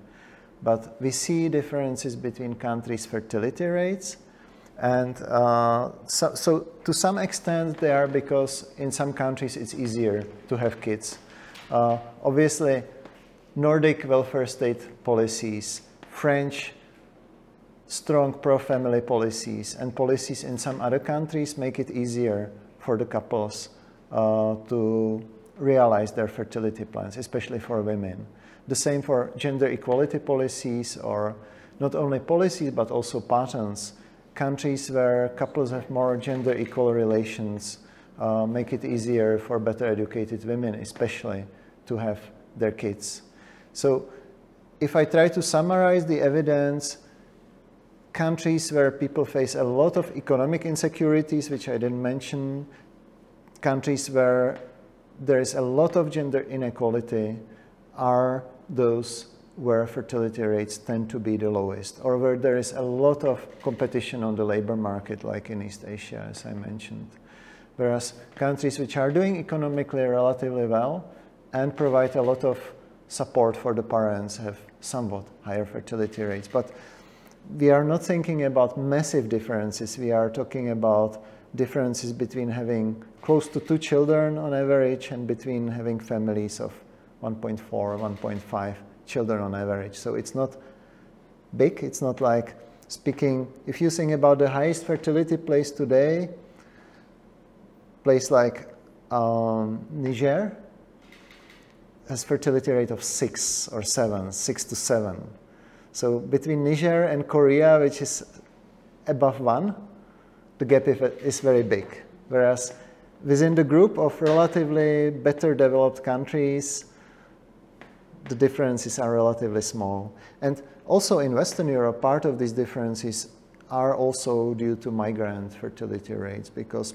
But we see differences between countries' fertility rates, and so to some extent they are, because in some countries it's easier to have kids. Obviously, Nordic welfare state policies, French strong pro-family policies, and policies in some other countries make it easier for the couples to realize their fertility plans, especially for women. The same for gender equality policies, or not only policies, but also patterns. Countries where couples have more gender equal relations make it easier for better educated women, especially, to have their kids. So if I try to summarize the evidence, countries where people face a lot of economic insecurities, which I didn't mention, countries where there is a lot of gender inequality, are those where fertility rates tend to be the lowest, or where there is a lot of competition on the labor market, like in East Asia, as I mentioned. Whereas countries which are doing economically relatively well and provide a lot of support for the parents have somewhat higher fertility rates. But we are not thinking about massive differences. We are talking about differences between having close to 2 children on average and between having families of 1.4 or 1.5 children on average. So it's not big. It's not like speaking, if you think about the highest fertility place today, place like Niger has fertility rate of 6 or 7, 6 to 7. So between Niger and Korea, which is above 1, the gap is very big. Whereas within the group of relatively better developed countries, the differences are relatively small. And also in Western Europe, part of these differences are also due to migrant fertility rates, because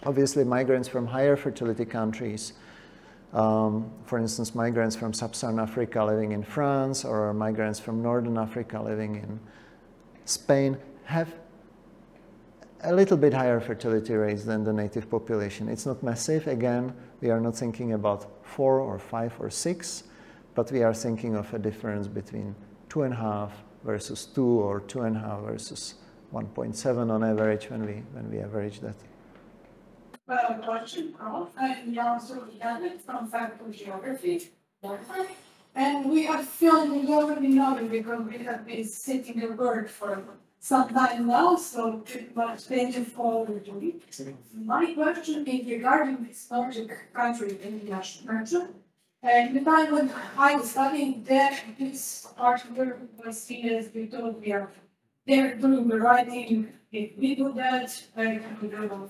obviously migrants from higher fertility countries, for instance, migrants from Sub-Saharan Africa living in France or migrants from Northern Africa living in Spain have a little bit higher fertility rates than the native population. It's not massive. Again, we are not thinking about 4 or 5 or 6, but we are thinking of a difference between 2.5 versus 2 or 2.5 versus 1.7 on average when we average that. Well, question, I'm also from faculty geography. And we are feeling already knowing because we have been sitting the word for some time now, so pretty much thank you for doing it. My question is regarding this Nordic country in the national. And the time when I was studying there, this particular was seen as utopia. They're doing the right thing. If we do that, very good.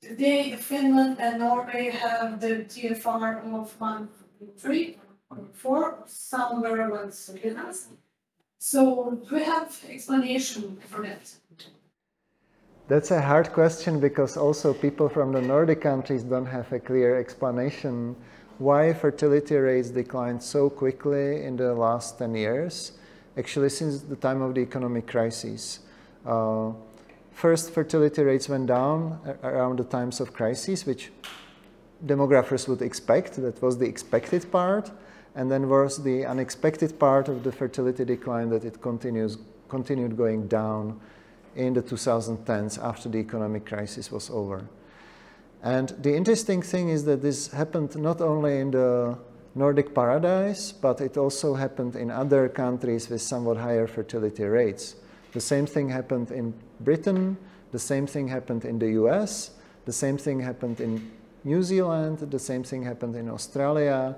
Today, Finland and Norway have the TFR of 1.3 or 4, somewhere around Sweden. So we have explanation for that. That's a hard question, because also people from the Nordic countries don't have a clear explanation why fertility rates declined so quickly in the last 10 years, actually since the time of the economic crisis. First, fertility rates went down around the times of crisis, which demographers would expect. That was the expected part. And then was the unexpected part of the fertility decline, that it continued going down in the 2010s after the economic crisis was over. And the interesting thing is that this happened not only in the Nordic paradise, but it also happened in other countries with somewhat higher fertility rates. The same thing happened in Britain, the same thing happened in the US, the same thing happened in New Zealand, the same thing happened in Australia,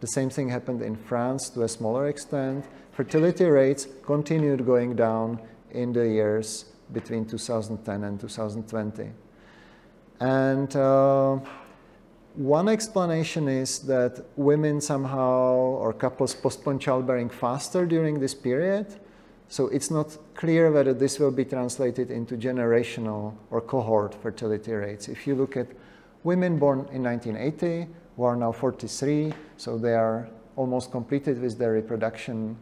the same thing happened in France to a smaller extent. Fertility rates continued going down in the years between 2010 and 2020. And one explanation is that women somehow, or couples, postpone childbearing faster during this period. So it's not clear whether this will be translated into generational or cohort fertility rates. If you look at women born in 1980, who are now 43, so they are almost completed with their reproduction,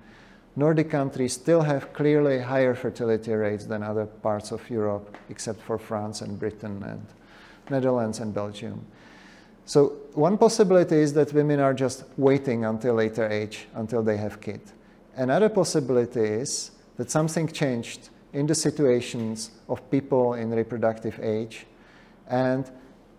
Nordic countries still have clearly higher fertility rates than other parts of Europe, except for France and Britain and Netherlands and Belgium. So one possibility is that women are just waiting until later age, until they have kids. Another possibility is that something changed in the situations of people in reproductive age. And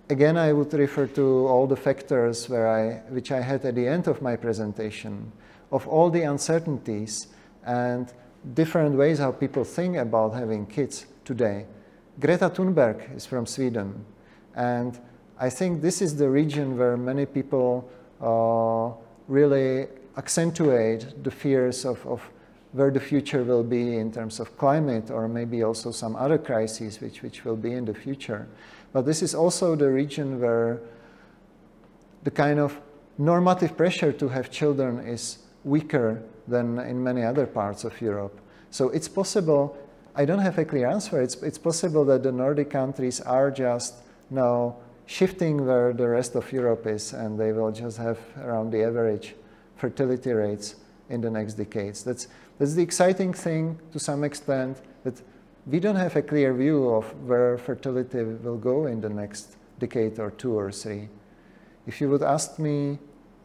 again, I would refer to all the factors which I had at the end of my presentation, of all the uncertainties and different ways how people think about having kids today. Greta Thunberg is from Sweden, and I think this is the region where many people really accentuate the fears of where the future will be in terms of climate, or maybe also some other crises which will be in the future. But this is also the region where the kind of normative pressure to have children is weaker than in many other parts of Europe. So it's possible, I don't have a clear answer, it's possible that the Nordic countries are just now shifting where the rest of Europe is, and they will just have around the average fertility rates in the next decades. That's the exciting thing to some extent, that we don't have a clear view of where fertility will go in the next decade or 2 or 3. If you would ask me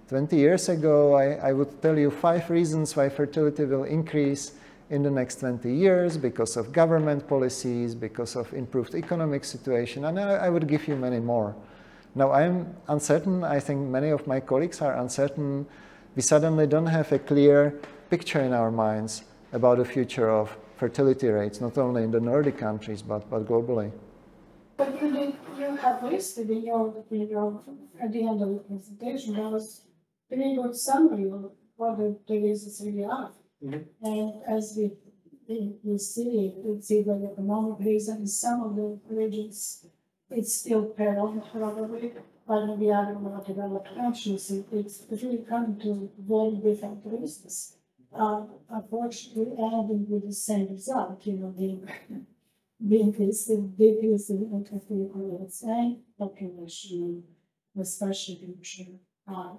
20 years ago, I would tell you 5 reasons why fertility will increase in the next 20 years because of government policies, because of improved economic situation, and I would give you many more. Now I'm uncertain, I think many of my colleagues are uncertain. We suddenly don't have a clear picture in our minds about the future of fertility rates, not only in the Nordic countries, but globally. But you have listed in your, at the end of the presentation, there was a very good summary of what the reasons really are. Mm-hmm. And as we see that the economic reasons, some of the regions, it's still prevalent probably, but in the other more developed countries, it's really coming to very different reasons. Unfortunately, ending with the same result, being this decrease in infertility rates and population, especially future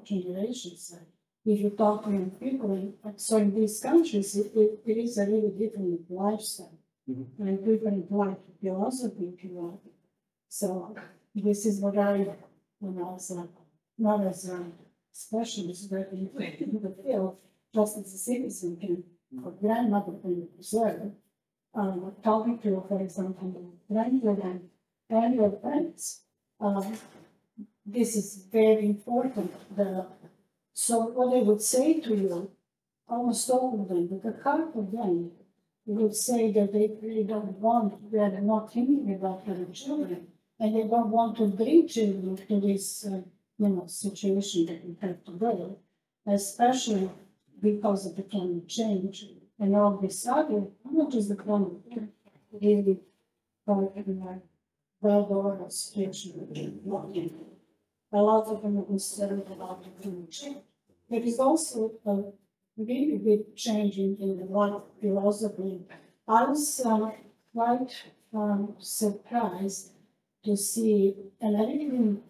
generations. If you talk to young people, so in these countries, it is a really different lifestyle, mm-hmm. and different life philosophy, if you want. So this is what I, when I was not as a specialist, but in the field, just as a citizen can, or grandmother can observe, talking to, for example, grandchildren and your friends. This is very important. So what I would say to you, almost all of them, but a half of them would say that they really don't want, they're not thinking about their children, and they don't want to bring children to this, situation that we have today, especially because of the climate change and all this other, not just the climate change, really, well-ordered situation. A lot of them are concerned about the climate change. There is also a really big change in the life philosophy. I was quite surprised to see, and I didn't even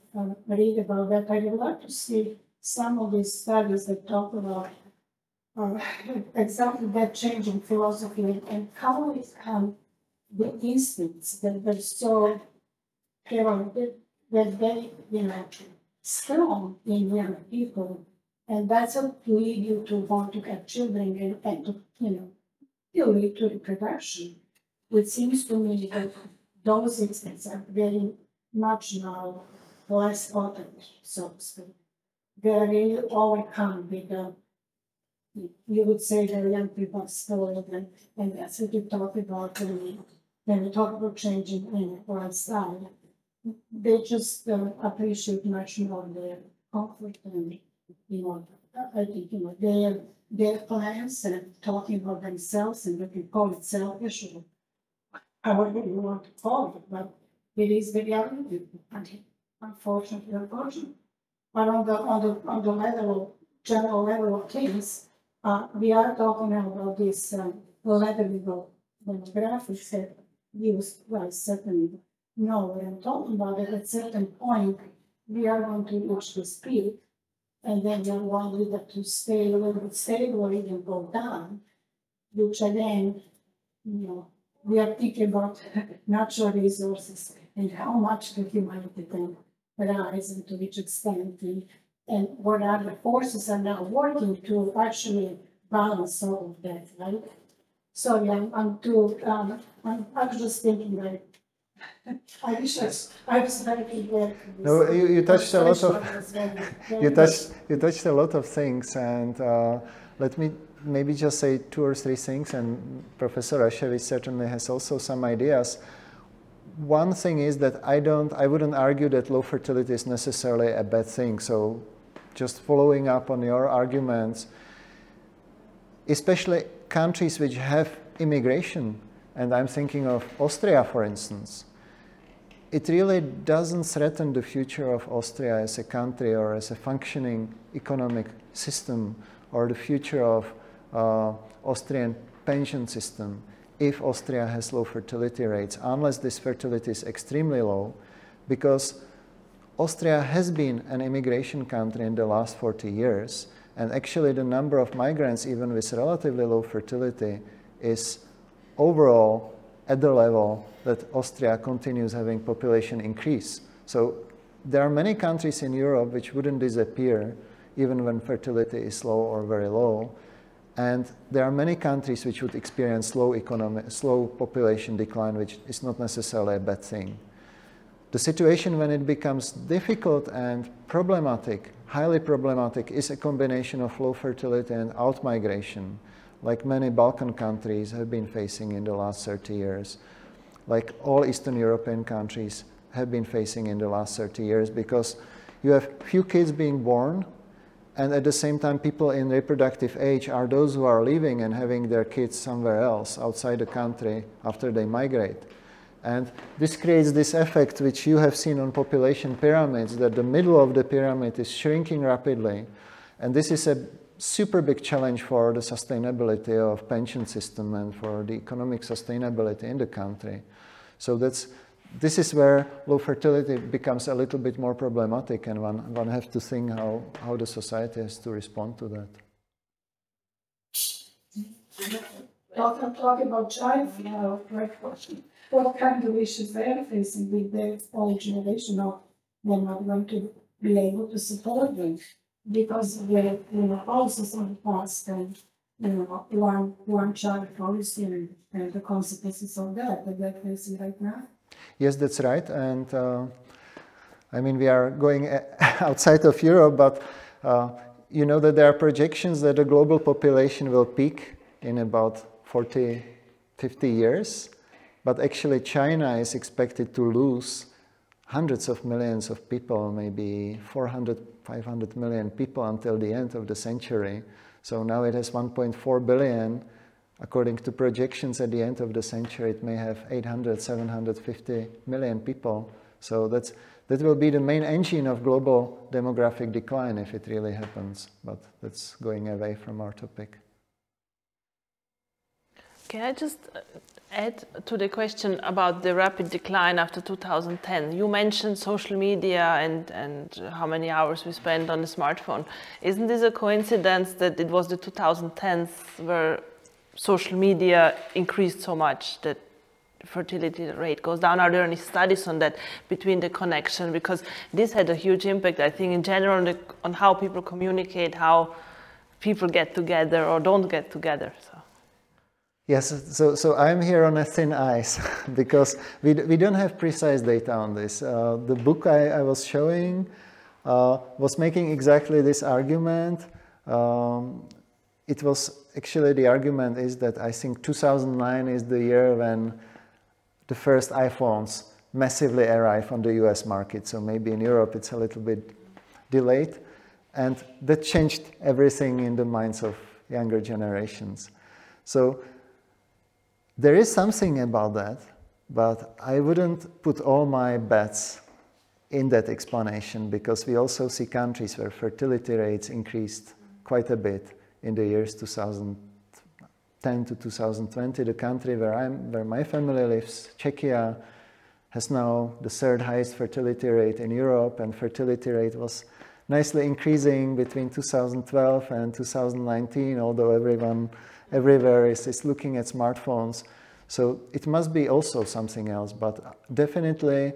read about that. I would like to see some of these studies that talk about exactly that change in philosophy and how it the instincts that were so that they, strong in young people, and that's what lead you to want to have children and to, lead to reproduction. It seems to me that those instincts are very much now less potent, so to speak. They're really overcome with you would say that young people still and that's what you talk about when we talk about changing in lifestyle. They just appreciate much more their comfort and, I think, their plans and talking about themselves, and we can call it selfish or however you want to call it, but it is the reality, unfortunately. But on the level, general level of things, we are talking about this level demographics that used by certainly. No, what I'm talking about is at a certain point, we are going to reach this peak, and then we are going either to stay a little bit stable or even go down, which again, we are thinking about natural resources and how much the humanity can rise and to which extent, and what other forces are now working to actually balance all of that, right? So yeah, I'm just thinking that I wish I was very good. No, you touched a lot of you touched a lot of things, and let me maybe just say 2 or 3 things, and Professor Rašević certainly has also some ideas. One thing is that I wouldn't argue that low fertility is necessarily a bad thing. So just following up on your arguments, especially countries which have immigration, and I'm thinking of Austria, for instance, it really doesn't threaten the future of Austria as a country or as a functioning economic system or the future of Austrian pension system if Austria has low fertility rates, unless this fertility is extremely low, because Austria has been an immigration country in the last 40 years, and actually the number of migrants, even with relatively low fertility, is overall at the level that Austria continues having population increase. So there are many countries in Europe which wouldn't disappear even when fertility is low or very low. And there are many countries which would experience slow population decline, which is not necessarily a bad thing. The situation when it becomes difficult and problematic, highly problematic, is a combination of low fertility and outmigration, like many Balkan countries have been facing in the last 30 years, like all Eastern European countries have been facing in the last 30 years, because you have few kids being born, and at the same time people in reproductive age are those who are leaving and having their kids somewhere else outside the country after they migrate. And this creates this effect which you have seen on population pyramids, that the middle of the pyramid is shrinking rapidly. And this is a super big challenge for the sustainability of pension system and for the economic sustainability in the country. So this is where low fertility becomes a little bit more problematic, and one has to think how the society has to respond to that. Talking about child now, what kind of issues they are facing with their old generation of they're not going to be able to support them because they're also some past and one child policy and the consequences of that they're facing right now. Yes, that's right. And I mean, we are going outside of Europe, but you know that there are projections that the global population will peak in about 40, 50 years. But actually China is expected to lose hundreds of millions of people, maybe 400, 500 million people until the end of the century. So now it has 1.4 billion. According to projections at the end of the century, it may have 800, 750 million people. So that will be the main engine of global demographic decline if it really happens. But that's going away from our topic. Can I just add to the question about the rapid decline after 2010? You mentioned social media and how many hours we spend on the smartphone. Isn't this a coincidence that it was the 2010s where social media increased so much that fertility rate goes down? Are there any studies on that, between the connection? Because this had a huge impact, I think, in general on how people communicate, how people get together or don't get together. So. Yes, so I'm here on a thin ice because we don't have precise data on this. The book I was showing was making exactly this argument. It was actually, the argument is that I think 2009 is the year when the first iPhones massively arrive on the US market. So maybe in Europe it's a little bit delayed. And that changed everything in the minds of younger generations. So there is something about that, but I wouldn't put all my bets in that explanation, because we also see countries where fertility rates increased quite a bit in the years 2010 to 2020. The country where my family lives, Czechia, has now the third highest fertility rate in Europe, and fertility rate was nicely increasing between 2012 and 2019, although everyone everywhere is looking at smartphones. So it must be also something else, but definitely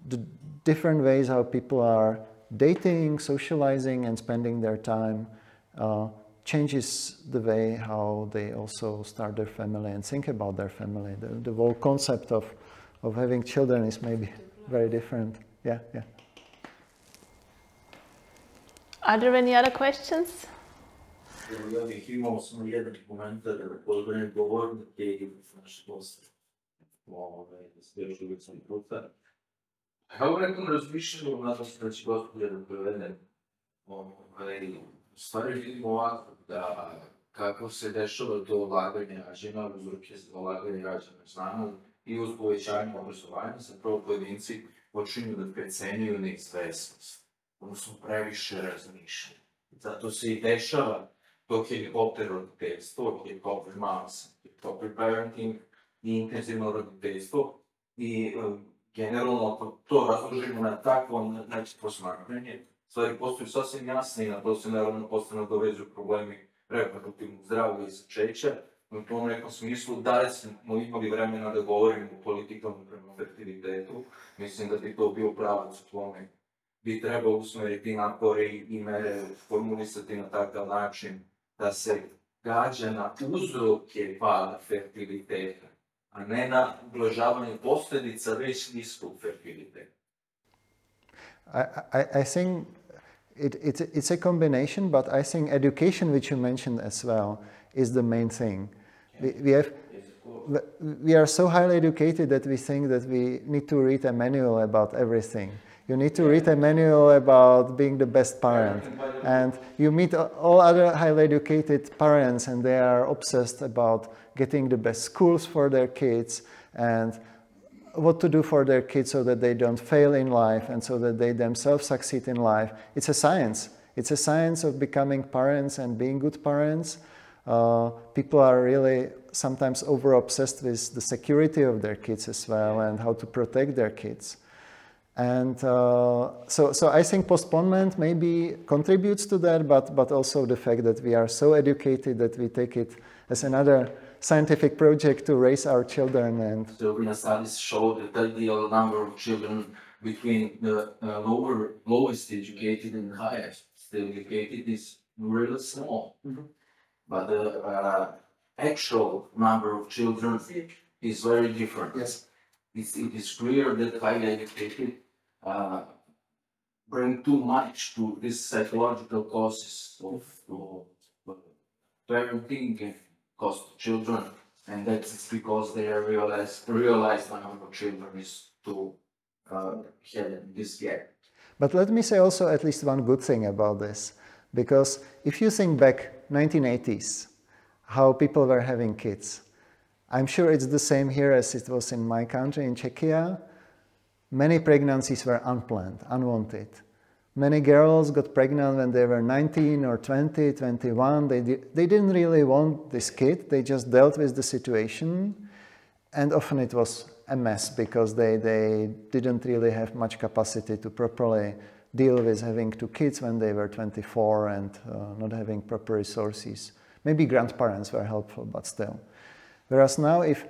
the different ways how people are dating, socializing, and spending their time changes the way how they also start their family and think about their family. The whole concept of having children is maybe very different. Yeah. Are there any other questions? Ja bih imao samo jedan komentar odbrane govornike i naše goste. Još uvijek sam puta. Ja u nekom razmišljanju, nadam se da će gospođa da prevede, u stvari vidimo ovako da kako se dešava to ulaganje rađena, uzroke za ulaganje rađena znanost i uz povećanje obrazovanja, zapravo pojedinci počinju da precenjuju neizvesnost, odnosno previše razmišljanja. Zato se i dešava to helikopter roditeljstvo, helikopter moms, helikopter parenting i intenzivno roditeljstvo. I generalno, ako to razložimo na takvo posmatranje, stvari postaju sasvim jasne i na to se naravno postane dovezu problemi reproduktivnog zdravlja i začeća. U tom nekom smislu, da li smo imali vremena da govorimo o politikama prema fertilitetu, mislim da bi to bio pravac u tome. Bi trebalo usmeriti napore i mere formulisati na takav način da se gađa na uzroke pada fertiliteta, a ne na ublažavanje posljedica već niskog fertiliteta. I think it's a combination, but I think education, which you mentioned as well, is the main thing. We are so highly educated that we think that we need to read a manual about everything. You need to read a manual about being the best parent. And you meet all other highly educated parents and they are obsessed about getting the best schools for their kids and what to do for their kids so that they don't fail in life and so that they themselves succeed in life. It's a science. It's a science of becoming parents and being good parents. People are really sometimes over-obsessed with the security of their kids as well and how to protect their kids. And so I think postponement maybe contributes to that, but also the fact that we are so educated that we take it as another scientific project to raise our children. And so studies show that the ideal number of children between the lowest educated and highest educated is really small. Mm-hmm. But the actual number of children is very different. Yes. It is clear that highly educated bring too much to these psychological causes of parenting and cost to children, and that's because they are realized the number of children is too have this gap. But let me say also at least one good thing about this, because if you think back 1980s, how people were having kids, I'm sure it's the same here as it was in my country, in Czechia. Many pregnancies were unplanned, unwanted. Many girls got pregnant when they were 19 or 20, 21. They didn't really want this kid. They just dealt with the situation. And often it was a mess because they didn't really have much capacity to properly deal with having two kids when they were 24 and not having proper resources. Maybe grandparents were helpful, but still. Whereas now if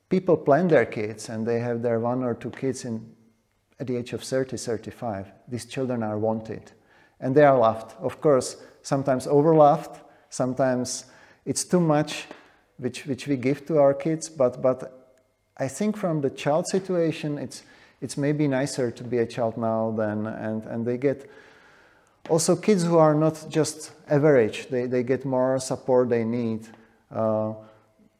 people plan their kids and they have their one or two kids at the age of 30, 35, these children are wanted and they are loved. Of course, sometimes overloved, sometimes it's too much which we give to our kids, but I think from the child situation, it's maybe nicer to be a child now than, and they get also kids who are not just average, they get more support they need.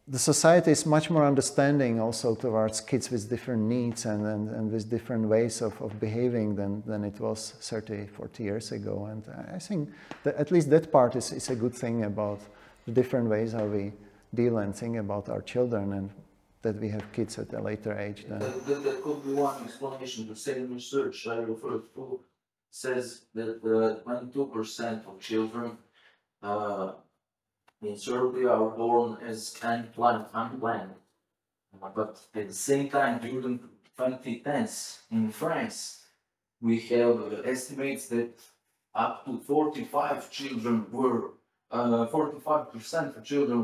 The society is much more understanding also towards kids with different needs and with different ways of behaving than it was 30, 40 years ago. And I think that at least that part is a good thing about the different ways how we deal and think about our children and that we have kids at a later age. That could be one explanation. The same research I referred to says that 22% of children in Serbia are born as unplanned. But at the same time, during 2010s in France, we have estimates that up to 45% of children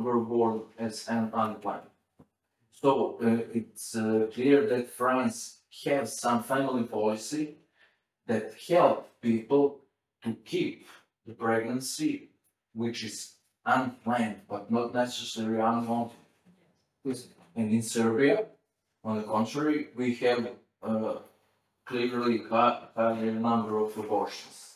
were born as unplanned. So it's clear that France has some family policy that help people to keep the pregnancy, which is unplanned, but not necessarily unwanted. And in Serbia, on the contrary, we have clearly higher number of abortions.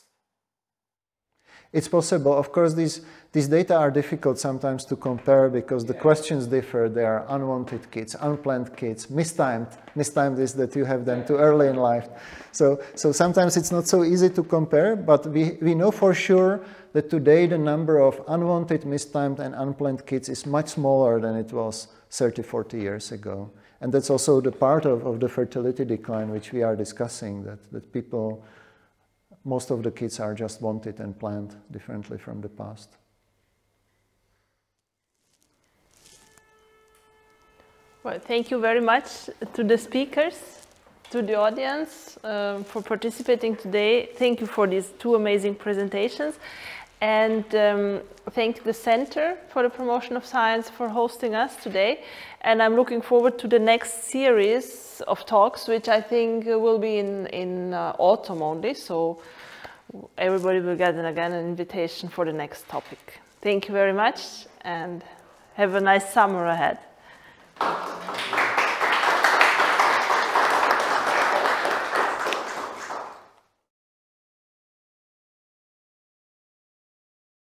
It's possible. Of course, these data are difficult sometimes to compare because the questions differ. There are unwanted kids, unplanned kids, mistimed. Mistimed is that you have them too early in life. So sometimes it's not so easy to compare, but we know for sure that today the number of unwanted, mistimed and unplanned kids is much smaller than it was 30, 40 years ago. And that's also the part of the fertility decline which we are discussing, that people, most of the kids are just wanted and planned differently from the past. Well, thank you very much to the speakers, to the audience for participating today. Thank you for these two amazing presentations. And thank the Center for the Promotion of Science for hosting us today. And I'm looking forward to the next series of talks, which I think will be in autumn only. So everybody will get again an invitation for the next topic. Thank you very much and have a nice summer ahead.